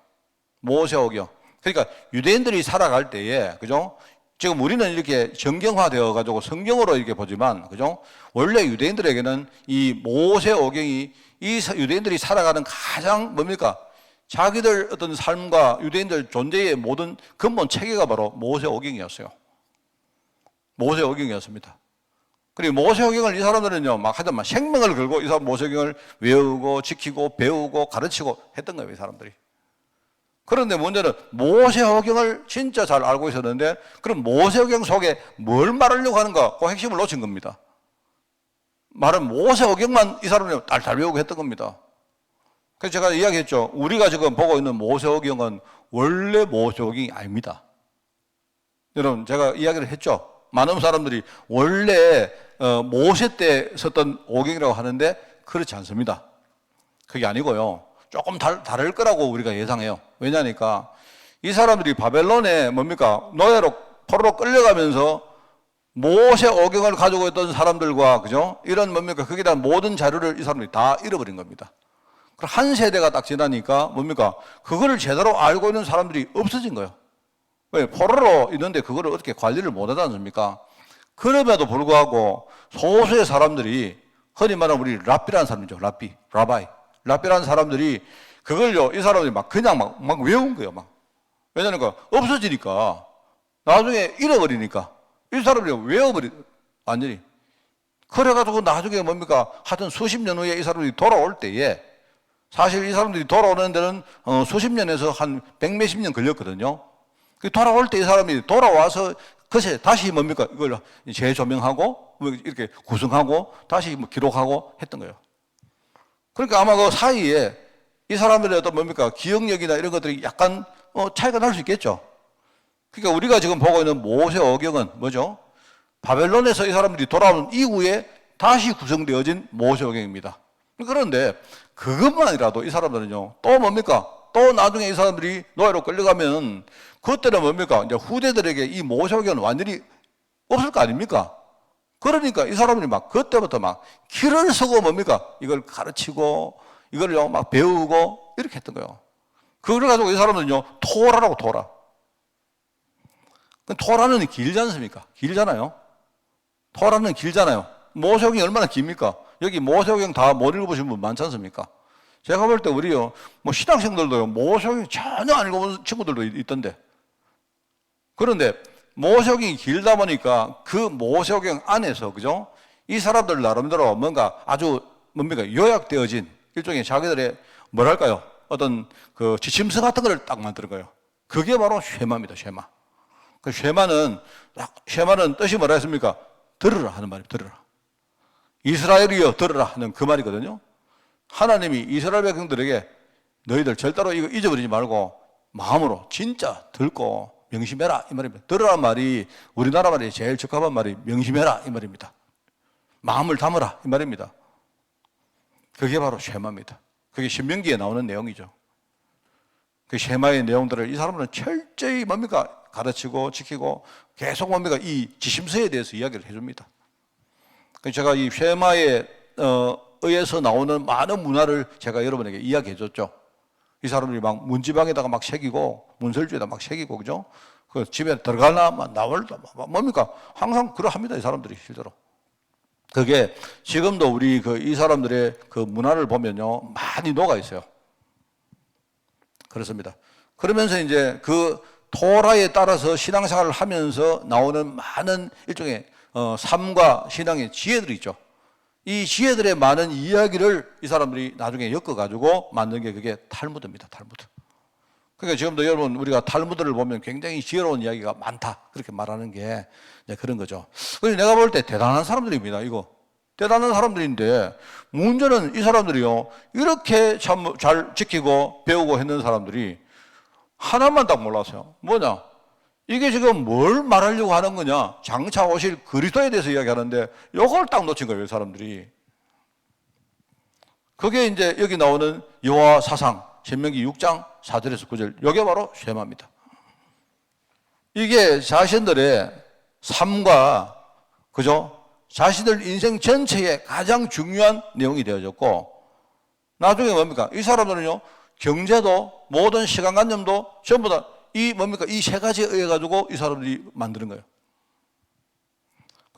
Speaker 3: 모세오경. 그러니까 유대인들이 살아갈 때에 그죠? 지금 우리는 이렇게 정경화되어 가지고 성경으로 이렇게 보지만 그죠? 원래 유대인들에게는 이 모세오경이 이 유대인들이 살아가는 가장 뭡니까? 자기들 어떤 삶과 유대인들 존재의 모든 근본 체계가 바로 모세오경이었어요. 모세오경이었습니다. 그리고 모세오경을 이 사람들은요, 막 하자면 생명을 걸고 이 사람 모세오경을 외우고 지키고 배우고 가르치고 했던 거예요, 이 사람들이. 그런데 문제는 모세오경을 진짜 잘 알고 있었는데 그럼 모세오경 속에 뭘 말하려고 하는가? 그 핵심을 놓친 겁니다. 말은 모세오경만 이 사람들이 달달 외우고 했던 겁니다. 그래서 제가 이야기했죠. 우리가 지금 보고 있는 모세오경은 원래 모세오경이 아닙니다. 여러분 제가 이야기를 했죠. 많은 사람들이 원래 모세 때 썼던 오경이라고 하는데 그렇지 않습니다. 그게 아니고요. 조금 다를 거라고 우리가 예상해요. 왜냐니까 이 사람들이 바벨론에 뭡니까? 노예로 포로로 끌려가면서 모세 오경을 가지고 있던 사람들과 그죠? 이런 뭡니까? 거기에 대한 모든 자료를 이 사람들이 다 잃어버린 겁니다. 한 세대가 딱 지나니까 뭡니까? 그거를 제대로 알고 있는 사람들이 없어진 거예요. 왜? 포로로 있는데 그거를 어떻게 관리를 못 하지 않습니까? 그럼에도 불구하고 소수의 사람들이 흔히 말하는 우리 랍비라는 사람이죠. 랍비라는 사람들이 그걸요, 이 사람들이 그냥 막 외운 거예요, 막. 왜냐니까 없어지니까 나중에 잃어버리니까 이 사람들이 완전히. 그래가지고 나중에 뭡니까? 하여튼 수십 년 후에 이 사람들이 돌아올 때에 사실 이 사람들이 돌아오는 데는 수십 년에서 한 백몇십 년 걸렸거든요. 돌아올 때 이 사람이 돌아와서 그새 다시 뭡니까? 이걸 재조명하고 이렇게 구성하고 다시 기록하고 했던 거예요. 그러니까 아마 그 사이에 이 사람들의 어떤 뭡니까? 기억력이나 이런 것들이 약간 차이가 날 수 있겠죠. 그러니까 우리가 지금 보고 있는 모세오경은 뭐죠? 바벨론에서 이 사람들이 돌아온 이후에 다시 구성되어진 모세오경입니다. 그런데 그것만이라도 이 사람들은요, 또 뭡니까? 또 나중에 이 사람들이 노예로 끌려가면 그때는 뭡니까? 이제 후대들에게 이 모세오경은 완전히 없을 거 아닙니까? 그러니까 이 사람들이 그때부터 길을 서고 뭡니까? 이걸 가르치고 이걸요 막 배우고 이렇게 했던 거예요. 그걸 가지고 이 사람들은요 토라라고 토라. 토라는 길지 않습니까? 길잖아요. 토라는 길잖아요. 모세오경이 얼마나 깁니까? 여기 모세오경 다 못 읽어보신 분 많지 않습니까? 제가 볼 때 우리요 신학생들도요 모세오경 전혀 안 읽어본 친구들도 있던데. 그런데 모세오경이 길다 보니까 그 모세오경 안에서 그죠? 이 사람들 나름대로 뭔가 아주 요약되어진 일종의 자기들의 뭐랄까요? 어떤 그 지침서 같은 걸 딱 만드는 거예요. 그게 바로 쉐마입니다. 쉐마. 그 쉐마는 뜻이 뭐라 했습니까? 들으라 하는 말이에요. 들으라. 이스라엘이여 들으라 하는 그 말이거든요. 하나님이 이스라엘 백성들에게 너희들 절대로 이거 잊어버리지 말고 마음으로 진짜 듣고 명심해라 이 말입니다. 들으란 말이 우리나라 말이 제일 적합한 말이 명심해라 이 말입니다. 마음을 담으라 이 말입니다. 그게 바로 쉐마입니다. 그게 신명기에 나오는 내용이죠. 그 쉐마의 내용들을 이 사람들은 철저히 가르치고 지키고 계속 이 지심서에 대해서 이야기를 해줍니다. 제가 이 쉐마에 의해서 나오는 많은 문화를 제가 여러분에게 이야기해 줬죠. 이 사람들이 문지방에다가 새기고 문설주에다 새기고 그죠? 그 집에 들어가나 나올다 항상 그러합니다. 이 사람들이 실제로. 그게 지금도 우리 이 사람들의 그 문화를 보면요 많이 녹아 있어요. 그렇습니다. 그러면서 이제 그 토라에 따라서 신앙생활을 하면서 나오는 많은 일종의 삶과 신앙의 지혜들이 있죠. 이 지혜들의 많은 이야기를 이 사람들이 나중에 엮어가지고 만든 게 그게 탈무드입니다. 탈무드. 그러니까 지금도 여러분 우리가 탈무드를 보면 굉장히 지혜로운 이야기가 많다. 그렇게 말하는 게 그런 거죠. 그래서 내가 볼 때 대단한 사람들입니다. 이거. 대단한 사람들인데 문제는 이 사람들이요. 이렇게 참 잘 지키고 배우고 했는 사람들이 하나만 딱 몰랐어요. 뭐냐? 이게 지금 뭘 말하려고 하는 거냐? 장차 오실 그리스도에 대해서 이야기하는데 이걸 딱 놓친 거예요, 사람들이. 그게 이제 여기 나오는 여호와 사상, 신명기 6장 4절에서 9절, 이게 바로 쉐마입니다. 이게 자신들의 삶과, 그죠? 자신들 인생 전체에 가장 중요한 내용이 되어졌고, 나중에 뭡니까? 이 사람들은요, 경제도 모든 시간관념도 전부 다 이 뭡니까? 이 세 가지에 의해 가지고 이 사람들이 만드는 거예요.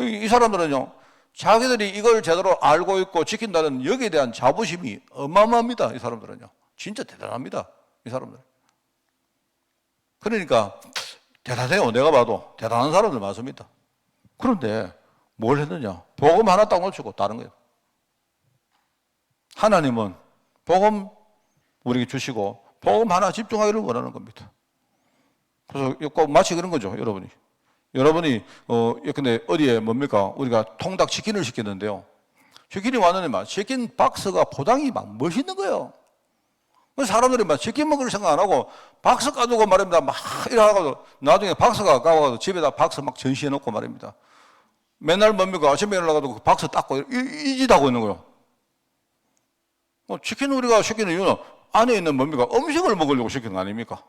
Speaker 3: 이 사람들은요, 자기들이 이걸 제대로 알고 있고 지킨다는 여기에 대한 자부심이 어마어마합니다. 이 사람들은요. 진짜 대단합니다. 이 사람들. 그러니까 대단해요. 내가 봐도 대단한 사람들 많습니다. 그런데 뭘 했느냐? 복음 하나 딱 놓치고 다른 거예요. 하나님은 복음 우리에게 주시고 복음 하나 집중하기를 원하는 겁니다. 그래서 꼭 마치 그런 거죠, 여러분이. 여러분이 근데 어디에 뭡니까? 우리가 통닭 치킨을 시켰는데요. 치킨이 왔는데 막 치킨 박스가 포장이 막 멋있는 거예요. 그래서 사람들이 막 치킨 먹을 생각 안 하고 박스 가지고 말입니다. 막 이러고 나중에 박스가 아까워서 집에다 박스 막 전시해 놓고 말입니다. 맨날 뭡니까? 아침에 일어나가지고 그 박스 닦고 이 짓 하고 있는 거예요. 치킨 우리가 시키는 이유는 안에 있는 뭡니까? 음식을 먹으려고 시키는 거 아닙니까?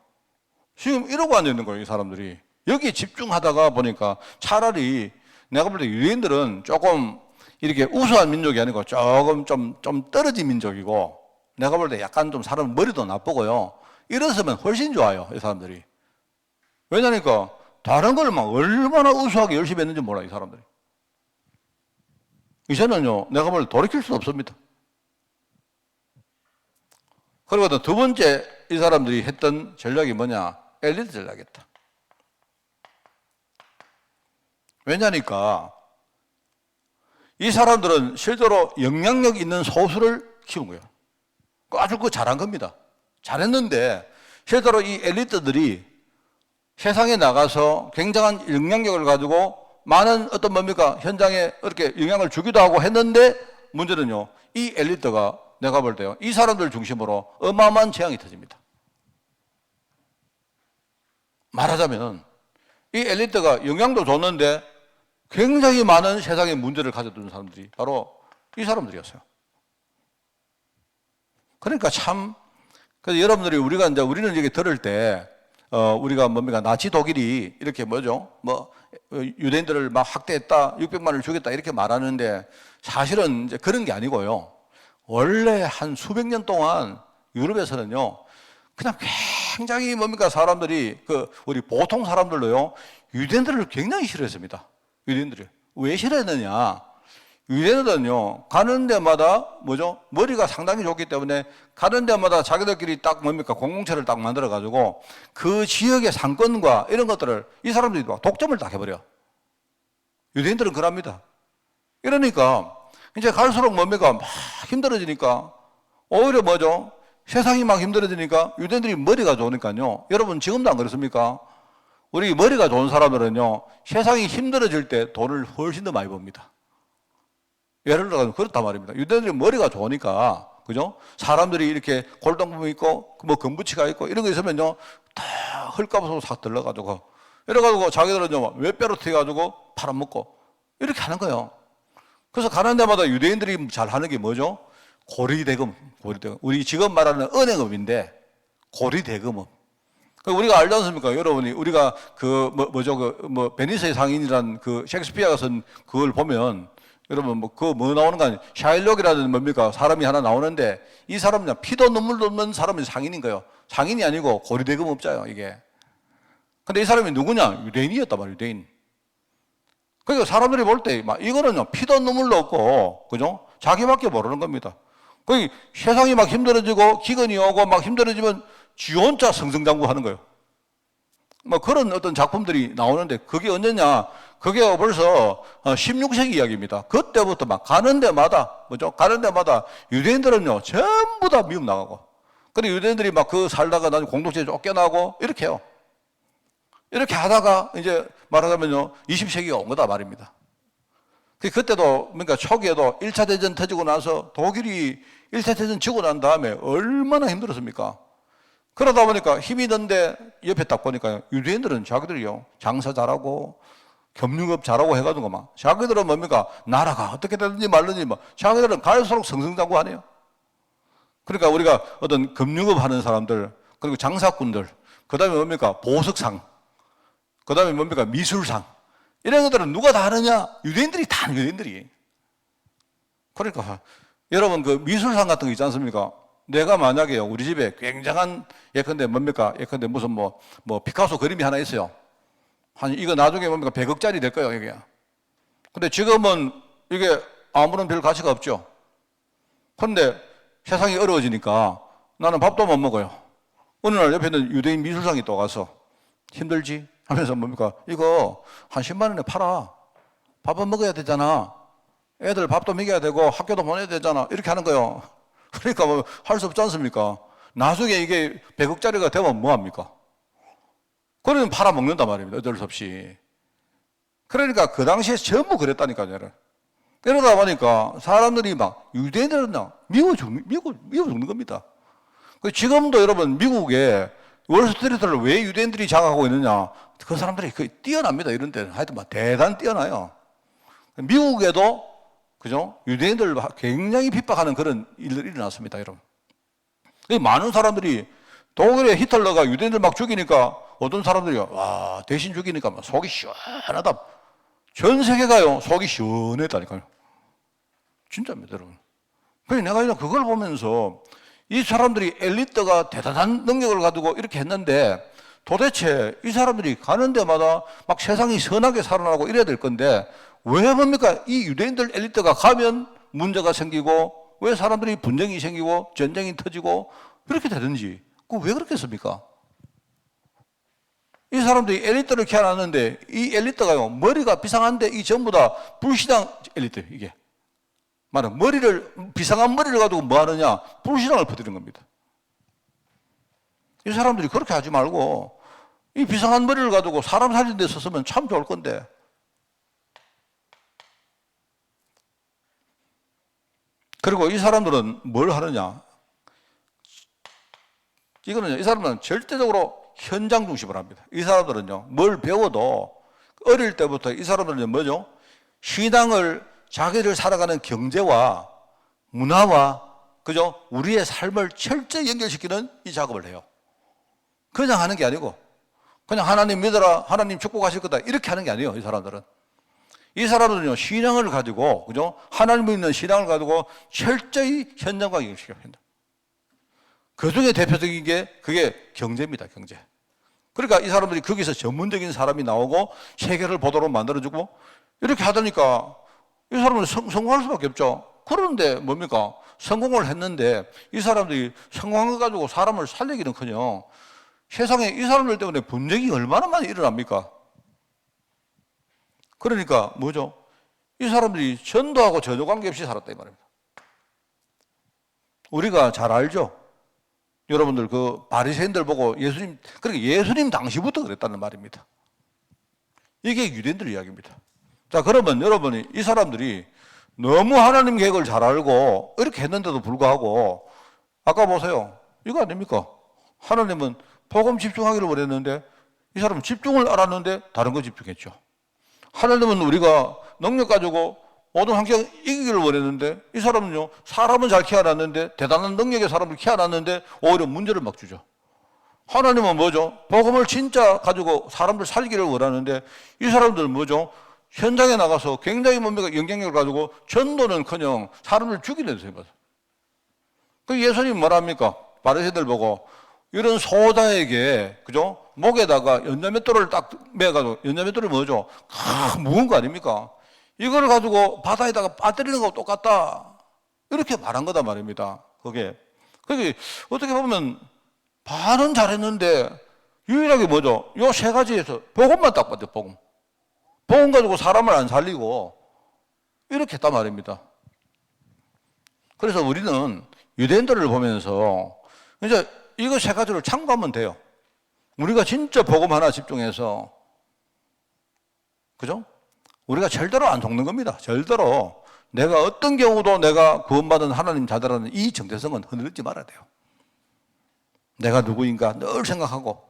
Speaker 3: 지금 이러고 앉아있는 거예요, 이 사람들이. 여기에 집중하다가 보니까 차라리 내가 볼 때 유대인들은 조금 이렇게 우수한 민족이 아니고 조금 좀 떨어진 민족이고, 내가 볼 때 약간 좀 사람 머리도 나쁘고요. 이랬으면 훨씬 좋아요, 이 사람들이. 왜냐니까 다른 걸 막 얼마나 우수하게 열심히 했는지 몰라, 이 사람들이. 이제는요, 내가 볼 때 돌이킬 수 없습니다. 그리고 두 번째 이 사람들이 했던 전략이 뭐냐? 엘리트 전략이었다. 왜냐니까 이 사람들은 실제로 영향력 있는 소수를 키운 거예요. 아주 잘한 겁니다. 잘했는데 실제로 이 엘리트들이 세상에 나가서 굉장한 영향력을 가지고 많은 어떤 뭡니까? 현장에 이렇게 영향을 주기도 하고 했는데 문제는요, 이 엘리트가 내가 볼 때요, 이 사람들 중심으로 어마어마한 재앙이 터집니다. 말하자면 이 엘리트가 영향도 줬는데 굉장히 많은 세상의 문제를 가져두는 사람들이 바로 이 사람들이었어요. 그러니까 참, 그래서 여러분들이 우리는 이게 들을 때, 우리가 뭡니까? 나치 독일이 이렇게 뭐죠? 유대인들을 막 학대했다, 600만을 죽였다, 이렇게 말하는데 사실은 이제 그런 게 아니고요. 원래 한 수백 년 동안 유럽에서는요, 그냥 굉장히 뭡니까? 사람들이, 우리 보통 사람들로요, 유대인들을 굉장히 싫어했습니다. 유대인들이. 왜 싫어했느냐? 유대인들은요, 가는 데마다 뭐죠? 머리가 상당히 좋기 때문에 가는 데마다 자기들끼리 딱 뭡니까? 공동체를 딱 만들어가지고 그 지역의 상권과 이런 것들을 이 사람들이 막 독점을 딱 해버려. 유대인들은 그럽니다. 이러니까 이제 갈수록 뭡니까? 막 힘들어지니까 오히려 뭐죠? 세상이 막 힘들어지니까 유대인들이 머리가 좋으니까요. 여러분 지금도 안 그렇습니까? 우리 머리가 좋은 사람들은요, 세상이 힘들어질 때 돈을 훨씬 더 많이 법니다. 예를 들어서 그렇단 말입니다. 유대인들이 머리가 좋으니까, 그죠? 사람들이 이렇게 골동품 있고, 금부치가 있고, 이런 거 있으면요, 다 헐값으로 싹 들러가지고, 이래가지고 자기들은요, 외뼈로 튀어가지고 팔아먹고, 이렇게 하는 거예요. 그래서 가는 데마다 유대인들이 잘 하는 게 뭐죠? 고리대금. 우리 지금 말하는 은행업인데, 고리대금업. 우리가 알지 않습니까? 여러분이, 우리가 베니스의 상인이란 셰익스피어가 쓴 그걸 보면, 여러분, 뭐 나오는 거 아니에요? 샤일록이라는 뭡니까? 사람이 하나 나오는데, 이 사람은 피도 눈물도 없는 사람이 상인인 거예요. 상인이 아니고 고리대금업자예요, 이게. 근데 이 사람이 누구냐? 유대인이었단 말이에요, 유대인. 그러니까 사람들이 볼 때, 이거는요, 피도 눈물도 없고, 그죠? 자기밖에 모르는 겁니다. 세상이 막 힘들어지고, 기근이 오고, 막 힘들어지면, 지 혼자 성성장구 하는 거예요. 그런 어떤 작품들이 나오는데, 그게 언제냐? 그게 벌써 16세기 이야기입니다. 그때부터 막 가는 데마다, 뭐죠? 가는 데마다 유대인들은요, 전부 다 미움 나가고. 근데 유대인들이 막 살다가 나중에 공동체에 쫓겨나고, 이렇게 해요. 이렇게 하다가 이제 말하자면요, 20세기가 온 거다 말입니다. 그때도, 그러니까 초기에도 1차 대전 터지고 나서 독일이 1차 대전 지고 난 다음에 얼마나 힘들었습니까? 그러다 보니까 힘이 든데 옆에 딱 보니까 유대인들은 자기들이요 장사 잘하고 겸육업 잘하고 해가지고 막 자기들은 뭡니까 나라가 어떻게 되든지 말든지 막 자기들은 갈수록 승승장구하네요. 그러니까 우리가 어떤 금융업 하는 사람들 그리고 장사꾼들 그다음에 뭡니까 보석상 그다음에 뭡니까 미술상 이런 것들은 누가 다 하느냐 유대인들이 다 하는 유대인들이. 그러니까 여러분 그 미술상 같은 거 있지 않습니까? 내가 만약에 우리 집에 굉장한 예컨대 뭡니까 예컨대 무슨 뭐 피카소 그림이 하나 있어요. 한 이거 나중에 뭡니까 100억짜리 될 거예요 이게. 근데 지금은 이게 아무런 별 가치가 없죠. 그런데 세상이 어려워지니까 나는 밥도 못 먹어요. 어느 날 옆에 있는 유대인 미술상이 또 가서 힘들지 하면서 뭡니까 이거 한 10만 원에 팔아. 밥은 먹어야 되잖아. 애들 밥도 먹여야 되고 학교도 보내야 되잖아. 이렇게 하는 거예요. 그러니까 뭐 할 수 없지 않습니까? 나중에 이게 100억짜리가 되면 뭐합니까? 그러면 팔아먹는단 말입니다. 어쩔 수 없이. 그러니까 그 당시에 전부 그랬다니까요. 이러다 보니까 사람들이 막 유대인들은 미워 죽는 겁니다. 지금도 여러분 미국에 월스트리트를 왜 유대인들이 장악하고 있느냐? 그 사람들이 거의 뛰어납니다. 이런 데는 하여튼 막 대단히 뛰어나요. 미국에도 그죠? 유대인들 굉장히 핍박하는 그런 일들이 일어났습니다, 여러분. 많은 사람들이 독일의 히틀러가 유대인들 막 죽이니까 어떤 사람들이 와 대신 죽이니까 막 속이 시원하다. 전 세계가요 속이 시원했다니까요. 진짜입니다, 여러분. 그래서 내가 그걸 보면서 이 사람들이 엘리트가 대단한 능력을 가지고 이렇게 했는데 도대체 이 사람들이 가는 데마다 막 세상이 선하게 살아나고 이래야 될 건데 왜 뭡니까? 이 유대인들 엘리트가 가면 문제가 생기고 왜 사람들이 분쟁이 생기고 전쟁이 터지고 이렇게 되든지 그 왜 그렇게 했습니까? 이 사람들이 엘리트를 키워놨는데 이 엘리트가요 머리가 비상한데 이 전부 다 불신앙 엘리트 이게 말은 비상한 머리를 가지고 뭐 하느냐 불신앙을 퍼뜨리는 겁니다. 이 사람들이 그렇게 하지 말고 이 비상한 머리를 가지고 사람 살리는 데 썼으면 참 좋을 건데 그리고 이 사람들은 뭘 하느냐 이 사람들은 절대적으로 현장 중심을 합니다. 이 사람들은요 뭘 배워도 어릴 때부터 이 사람들은 뭐죠? 신앙을 자기를 살아가는 경제와 문화와 그죠? 우리의 삶을 철저히 연결시키는 이 작업을 해요. 그냥 하는 게 아니고 그냥 하나님 믿어라 하나님 축복하실 거다 이렇게 하는 게 아니에요. 이 사람들은 이 사람들은요 신앙을 가지고 그죠? 하나님 믿는 신앙을 가지고 철저히 현장과 연결시켜야 한다. 그 중에 대표적인 게 그게 경제입니다. 경제. 그러니까 이 사람들이 거기서 전문적인 사람이 나오고 세계를 보도록 만들어주고 이렇게 하다니까 이 사람은 성공할 수밖에 없죠. 그런데 뭡니까? 성공을 했는데 이 사람들이 성공한 거 가지고 사람을 살리기는커녕 세상에 이 사람들 때문에 분쟁이 얼마나 많이 일어납니까? 그러니까 뭐죠? 이 사람들이 전도하고 전혀 관계없이 살았다 이 말입니다. 우리가 잘 알죠? 여러분들 그 바리새인들 보고 예수님 그러니까 예수님 당시부터 그랬다는 말입니다. 이게 유대인들 이야기입니다. 자 그러면 여러분이 이 사람들이 너무 하나님 계획을 잘 알고 이렇게 했는데도 불구하고 아까 보세요. 이거 아닙니까? 하나님은 복음 집중하기를 원했는데 이 사람은 집중을 알았는데 다른 거 집중했죠. 하나님은 우리가 능력 가지고 모든 환경 이기기를 원했는데 이 사람은요 사람은 잘 키워놨는데 대단한 능력의 사람을 키워놨는데 오히려 문제를 막 주죠. 하나님은 뭐죠? 복음을 진짜 가지고 사람들 살기를 원하는데 이 사람들은 뭐죠? 현장에 나가서 굉장히 뭡니까 영향력을 가지고 전도는커녕 사람을 죽이는 데서 해봐서. 그 예수님 뭐랍니까? 바리새인들 보고 이런 소자에게 그죠? 목에다가 연자맷돌을 딱 매가지고 연자맷돌이 뭐죠? 무거운 거 아닙니까? 이걸 가지고 바다에다가 빠뜨리는 거하고 똑같다. 이렇게 말한 거다 말입니다. 그게 어떻게 보면 반은 잘했는데 유일하게 뭐죠? 요 세 가지에서 복음만 딱 봤죠. 복음 가지고 사람을 안 살리고 이렇게 했단 말입니다. 그래서 우리는 유대인들을 보면서 이제 이거 세 가지를 참고하면 돼요. 우리가 진짜 복음 하나 집중해서 그죠? 우리가 절대로 안 속는 겁니다. 절대로 내가 어떤 경우도 내가 구원받은 하나님 자들하는 이 정체성은 흔들리지 말아야 돼요. 내가 누구인가 늘 생각하고.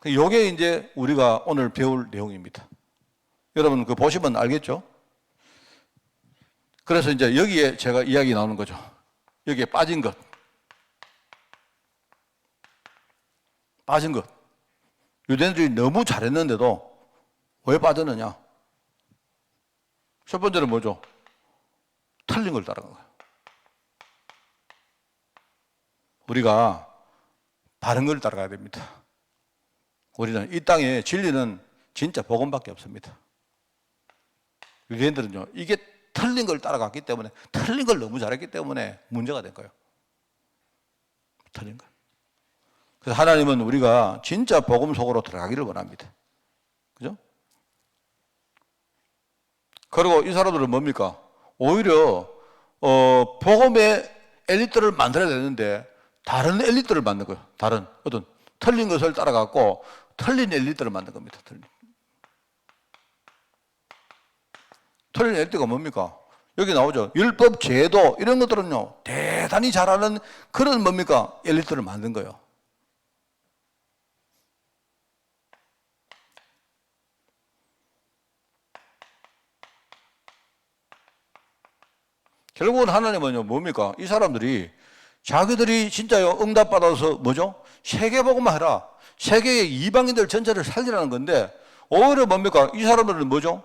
Speaker 3: 이게 이제 우리가 오늘 배울 내용입니다. 여러분 그 보시면 알겠죠? 그래서 이제 여기에 제가 이야기 나오는 거죠. 여기에 빠진 것. 빠진 것. 유대인들이 너무 잘했는데도 왜 빠졌느냐? 첫 번째는 뭐죠? 틀린 걸 따라간 거예요. 우리가 바른 걸 따라가야 됩니다. 우리는 이 땅에 진리는 진짜 복음밖에 없습니다. 유대인들은요, 이게 틀린 걸 따라갔기 때문에, 틀린 걸 너무 잘했기 때문에 문제가 된 거예요. 틀린 거. 그래서 하나님은 우리가 진짜 복음 속으로 들어가기를 원합니다. 그죠? 그리고 이 사람들은 뭡니까? 오히려 복음의 엘리트를 만들어야 되는데 다른 엘리트를 만든 거예요. 다른 어떤 틀린 것을 따라갔고 틀린 엘리트를 만든 겁니다. 틀린 엘리트가 뭡니까? 여기 나오죠. 율법, 제도 이런 것들은요 대단히 잘하는 그런 뭡니까? 엘리트를 만든 거예요. 결국은 하나님은요 뭡니까? 이 사람들이 자기들이 진짜요 응답받아서 뭐죠? 세계복음만 해라. 세계의 이방인들 전체를 살리라는 건데 오히려 뭡니까? 이 사람들은 뭐죠?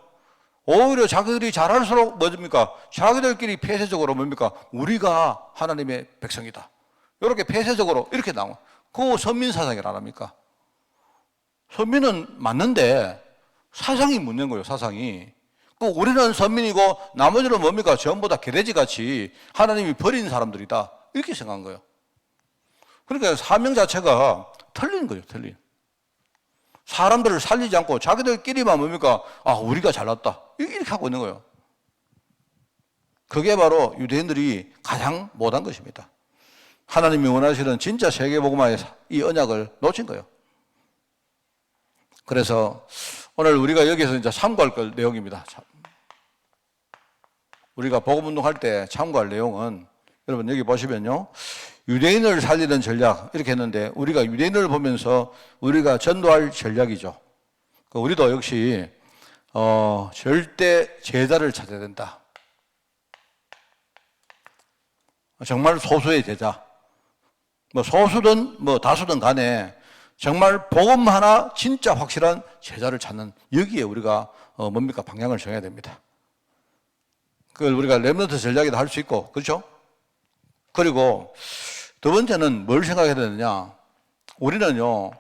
Speaker 3: 오히려 자기들이 잘할수록 뭐입니까? 자기들끼리 폐쇄적으로 뭡니까? 우리가 하나님의 백성이다. 이렇게 폐쇄적으로 이렇게 나와. 그거 선민 사상이라 합니까? 선민은 맞는데 사상이 묻는 거예요. 사상이. 우리는 선민이고 나머지는 뭡니까? 전부 다 개돼지같이 하나님이 버린 사람들이다. 이렇게 생각한 거예요. 그러니까 사명 자체가 틀린 거예요. 틀린. 사람들을 살리지 않고 자기들끼리만 뭡니까? 아, 우리가 잘났다. 이렇게 하고 있는 거예요. 그게 바로 유대인들이 가장 못한 것입니다. 하나님이 원하시는 진짜 세계복음화의 이 언약을 놓친 거예요. 그래서 오늘 우리가 여기서 이제 참고할 걸 내용입니다. 우리가 복음운동할 때 참고할 내용은 여러분 여기 보시면요. 유대인을 살리는 전략 이렇게 했는데 우리가 유대인을 보면서 우리가 전도할 전략이죠. 우리도 역시 절대 제자를 찾아야 된다. 정말 소수의 제자. 뭐 소수든 뭐 다수든 간에 정말 복음 하나 진짜 확실한 제자를 찾는 여기에 우리가 뭡니까? 방향을 정해야 됩니다. 그걸 우리가 렘넌트 전략이도 할 수 있고 그렇죠? 그리고 두 번째는 뭘 생각해야 되느냐? 우리는요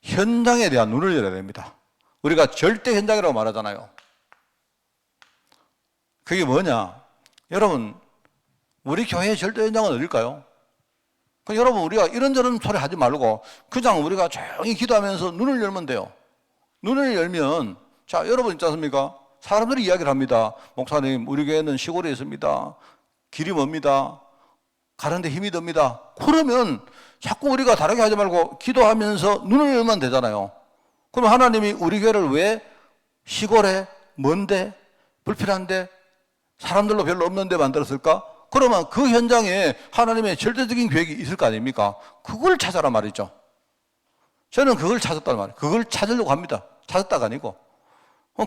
Speaker 3: 현장에 대한 눈을 열어야 됩니다. 우리가 절대 현장이라고 말하잖아요. 그게 뭐냐? 여러분 우리 교회의 절대 현장은 어딜까요? 여러분 우리가 이런저런 소리 하지 말고 그냥 우리가 조용히 기도하면서 눈을 열면 돼요. 눈을 열면 자 여러분 있지 않습니까? 사람들이 이야기를 합니다. 목사님 우리 교회는 시골에 있습니다. 길이 멉니다. 가는데 힘이 듭니다. 그러면 자꾸 우리가 다르게 하지 말고 기도하면서 눈을 열면 되잖아요. 그럼 하나님이 우리 교회를 왜 시골에 먼데 불필요한데 사람들로 별로 없는데 만들었을까? 그러면 그 현장에 하나님의 절대적인 계획이 있을 거 아닙니까? 그걸 찾아라 말이죠. 저는 그걸 찾았단 말이에요. 그걸 찾으려고 합니다. 찾았다가 아니고.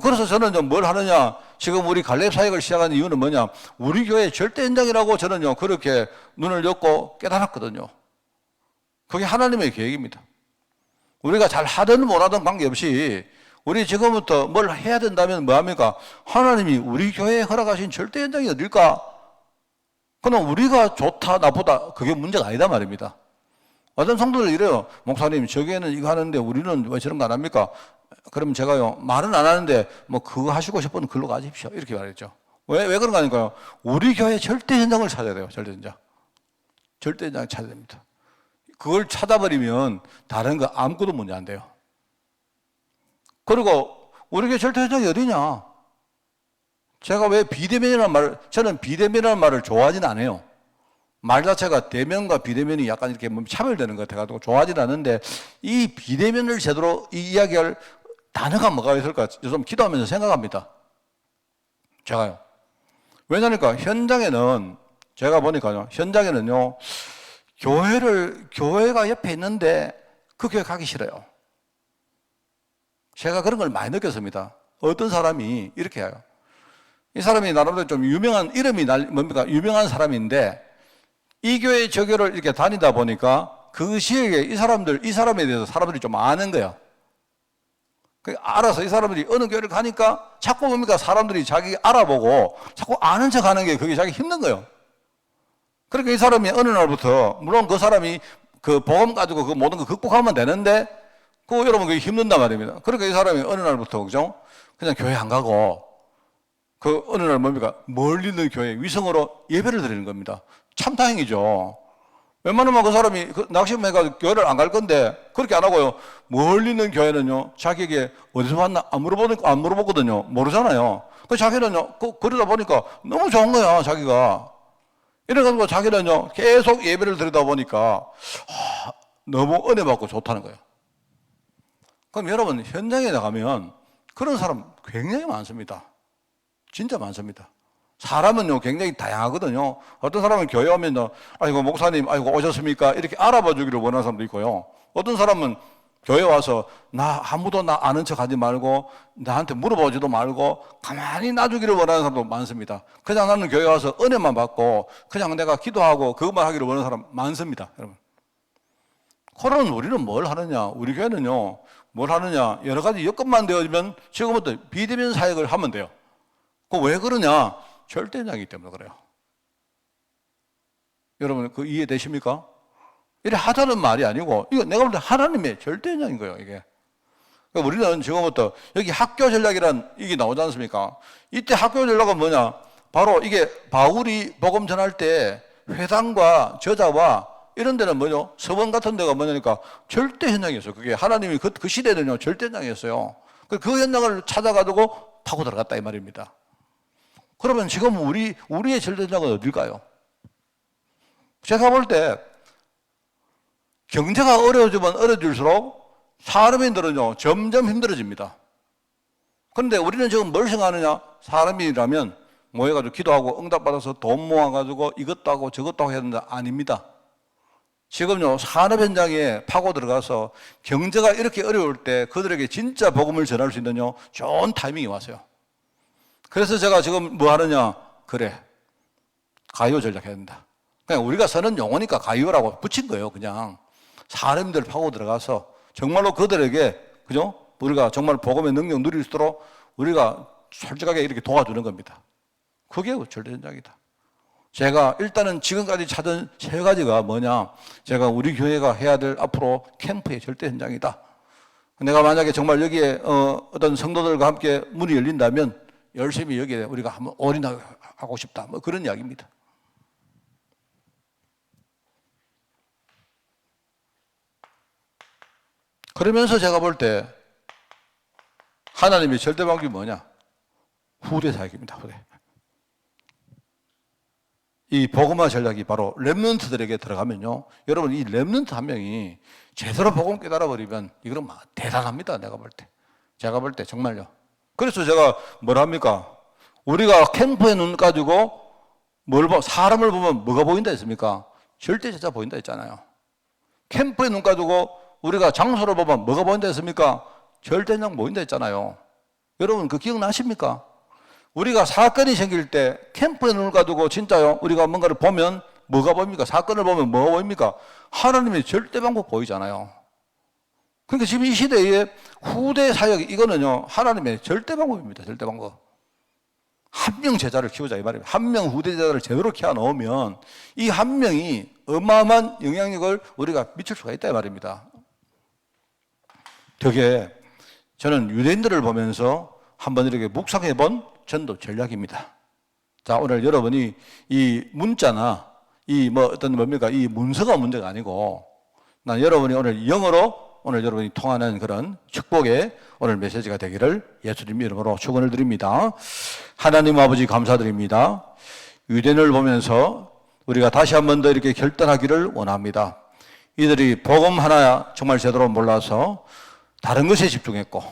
Speaker 3: 그래서 저는 뭘 하느냐? 지금 우리 갈렙 사역을 시작한 이유는 뭐냐? 우리 교회 절대 현장이라고 저는요, 그렇게 눈을 엮고 깨달았거든요. 그게 하나님의 계획입니다. 우리가 잘 하든 못하든 관계없이 우리 지금부터 뭘 해야 된다면 뭐합니까? 하나님이 우리 교회에 허락하신 절대 현장이 어딜까? 그럼 우리가 좋다 나쁘다 그게 문제가 아니다 말입니다. 어떤 성도들 이래요. 목사님 저기에는 이거 하는데 우리는 왜 저런 거 안 합니까? 그러면 제가요 말은 안 하는데 뭐 그거 하시고 싶으면 글로 가십시오 이렇게 말했죠. 왜 그런 거 아닐까요? 우리 교회 절대 현장을 찾아야 돼요. 절대 현장. 절대 현장을 찾아야 됩니다. 그걸 찾아버리면 다른 거 아무것도 문제 안 돼요. 그리고 우리 교회 절대 현장이 어디냐? 제가 왜 비대면이라는 말을, 저는 비대면이라는 말을 좋아하진 않아요. 말 자체가 대면과 비대면이 약간 이렇게 차별되는 것 같아가지고 좋아하진 않는데 이 비대면을 제대로 이야기할 단어가 뭐가 있을까 좀 기도하면서 생각합니다. 제가요. 왜냐니까 현장에는 제가 보니까요. 현장에는요. 교회가 옆에 있는데 그 교회 가기 싫어요. 제가 그런 걸 많이 느꼈습니다. 어떤 사람이 이렇게 해요. 이 사람이 나름대로 좀 유명한, 이름이 뭡니까? 유명한 사람인데, 이 교회 저 교회를 이렇게 다니다 보니까 그 지역에 이 사람에 대해서 사람들이 좀 아는 거예요. 알아서 이 사람들이 어느 교회를 가니까 자꾸 뭡니까? 사람들이 자기 알아보고 자꾸 아는 척 하는 게 그게 자기 힘든 거예요. 그러니까 이 사람이 어느 날부터, 물론 그 사람이 그 복음 가지고 그 모든 거 극복하면 되는데, 여러분 그게 힘든단 말입니다. 그러니까 이 사람이 어느 날부터, 그죠? 그냥 교회 안 가고, 어느 날 뭡니까? 멀리 있는 교회 위성으로 예배를 드리는 겁니다. 참 다행이죠. 웬만하면 그 사람이 낙심해가지고 교회를 안 갈 건데, 그렇게 안 하고요. 멀리 있는 교회는요, 자기에게 어디서 왔나 안 물어보거든요. 모르잖아요. 자기는요, 그러다 보니까 너무 좋은 거야, 자기가. 이래가지고 자기는요, 계속 예배를 드리다 보니까, 너무 은혜 받고 좋다는 거예요. 그럼 여러분, 현장에 나가면 그런 사람 굉장히 많습니다. 진짜 많습니다. 사람은요, 굉장히 다양하거든요. 어떤 사람은 교회 오면, 아이고, 목사님, 아이고, 오셨습니까? 이렇게 알아봐 주기를 원하는 사람도 있고요. 어떤 사람은 교회 와서, 아무도 나 아는 척 하지 말고, 나한테 물어보지도 말고, 가만히 놔주기를 원하는 사람도 많습니다. 그냥 나는 교회 와서 은혜만 받고, 그냥 내가 기도하고, 그것만 하기를 원하는 사람 많습니다, 여러분. 그러면 우리는 뭘 하느냐? 우리 교회는요, 뭘 하느냐? 여러 가지 여건만 되어지면 지금부터 비대면 사역을 하면 돼요. 왜 그러냐? 절대자이기 때문에 그래요. 여러분, 이해되십니까? 이래 하자는 말이 아니고, 이거 내가 볼 때 하나님의 절대자인 거예요, 이게. 그러니까 우리는 지금부터 여기 학교 전략이란 이게 나오지 않습니까? 이때 학교 전략은 뭐냐? 바로 이게 바울이 복음 전할 때 회당과 저자와 이런 데는 뭐죠? 서원 같은 데가 뭐냐니까 절대 현장이었어요. 그게 하나님이 그 시대는요, 절대 현장이었어요. 그 현장을 찾아가지고 파고 들어갔다 이 말입니다. 그러면 지금 우리의 절대 현장은 어딜까요? 제가 볼 때 경제가 어려워지면 어려질수록 사람들은요, 점점 힘들어집니다. 그런데 우리는 지금 뭘 생각하느냐? 사람이라면 모여가지고 기도하고 응답받아서 돈 모아가지고 이것도 하고 저것도 하고 해야 된다. 아닙니다. 지금요, 산업 현장에 파고 들어가서 경제가 이렇게 어려울 때 그들에게 진짜 복음을 전할 수 있는 좋은 타이밍이 왔어요. 그래서 제가 지금 뭐 하느냐? 그래, 가요 전략해야 된다. 그냥 우리가 쓰는 용어니까 가요라고 붙인 거예요. 그냥 사람들 파고 들어가서 정말로 그들에게, 그죠? 우리가 정말 복음의 능력 누릴 수 있도록 우리가 솔직하게 이렇게 도와주는 겁니다. 그게 절대 현장이다. 제가 일단은 지금까지 찾은 세 가지가 뭐냐? 제가 우리 교회가 해야 될 앞으로 캠프의 절대 현장이다. 내가 만약에 정말 여기에 어떤 성도들과 함께 문이 열린다면 열심히 여기에 우리가 한번 올인하고 싶다. 뭐 그런 이야기입니다. 그러면서 제가 볼 때 하나님의 절대 방법이 뭐냐? 후대 사역입니다. 후대. 이 복음화 전략이 바로 렘넌트들에게 들어가면요, 여러분 이 렘넌트 한 명이 제대로 복음 깨달아 버리면 이거는 대단합니다. 내가 볼 때, 제가 볼 때 정말요. 그래서 제가 뭘 합니까? 우리가 캠프에 눈 가지고 사람을 보면 뭐가 보인다 했습니까? 절대자자 보인다 했잖아요. 캠프에 눈 가지고 우리가 장소를 보면 뭐가 보인다 했습니까? 절대장 보인다 했잖아요. 여러분 그 기억나십니까? 우리가 사건이 생길 때 캠프에 눈을 가지고 진짜요, 우리가 뭔가를 보면 뭐가 보입니까? 사건을 보면 뭐가 보입니까? 하나님의 절대 방법 보이잖아요. 그러니까 지금 이 시대의 후대 사역, 이거는요, 하나님의 절대 방법입니다. 절대 방법. 한 명 제자를 키우자 이 말입니다. 한 명 후대 제자를 제대로 키워 넣으면 이 한 명이 어마어마한 영향력을 우리가 미칠 수가 있다 이 말입니다. 그게 저는 유대인들을 보면서 한번 이렇게 묵상해 본 전도 전략입니다. 자, 오늘 여러분이 이 문자나 이 이 문서가 문제가 아니고, 난 여러분이 오늘 영어로 오늘 여러분이 통하는 그런 축복의 오늘 메시지가 되기를 예수님 이름으로 축원을 드립니다. 하나님 아버지 감사드립니다. 유대인을 보면서 우리가 다시 한 번 더 이렇게 결단하기를 원합니다. 이들이 복음 하나 정말 제대로 몰라서 다른 것에 집중했고,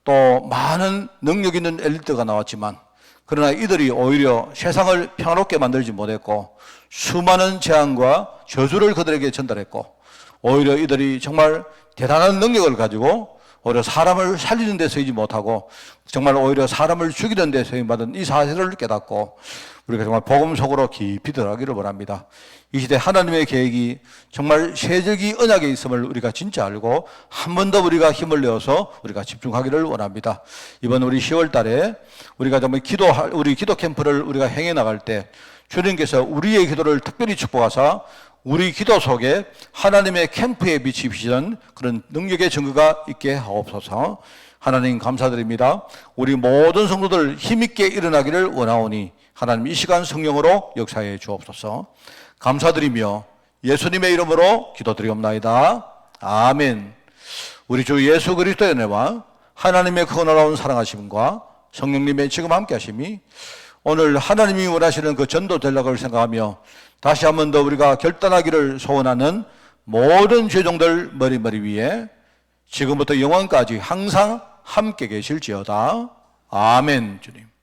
Speaker 3: 또 많은 능력 있는 엘리트가 나왔지만 그러나 이들이 오히려 세상을 평화롭게 만들지 못했고 수많은 재앙과 저주를 그들에게 전달했고 오히려 이들이 정말 대단한 능력을 가지고 오히려 사람을 살리는 데 쓰이지 못하고 정말 오히려 사람을 죽이는 데 쓰임받은 이 사실을 깨닫고 우리가 정말 복음 속으로 깊이 들어가기를 원합니다. 이 시대 하나님의 계획이 정말 세절기 언약에 있음을 우리가 진짜 알고 한 번 더 우리가 힘을 내어서 우리가 집중하기를 원합니다. 이번 우리 10월 달에 우리가 정말 우리 기도 캠프를 우리가 행해 나갈 때 주님께서 우리의 기도를 특별히 축복하사 우리 기도 속에 하나님의 캠프에 비치시던 그런 능력의 증거가 있게 하옵소서. 하나님 감사드립니다. 우리 모든 성도들 힘있게 일어나기를 원하오니 하나님 이 시간 성령으로 역사해 주옵소서. 감사드리며 예수님의 이름으로 기도드리옵나이다. 아멘. 우리 주 예수 그리스도의 은혜와 하나님의 그 놀라운 사랑하심과 성령님의 지금 함께 하심이 오늘 하나님이 원하시는 그 전도 전략을 생각하며 다시 한 번 더 우리가 결단하기를 소원하는 모든 죄종들 머리 위에 지금부터 영원까지 항상 함께 계실지어다. 아멘. 주님.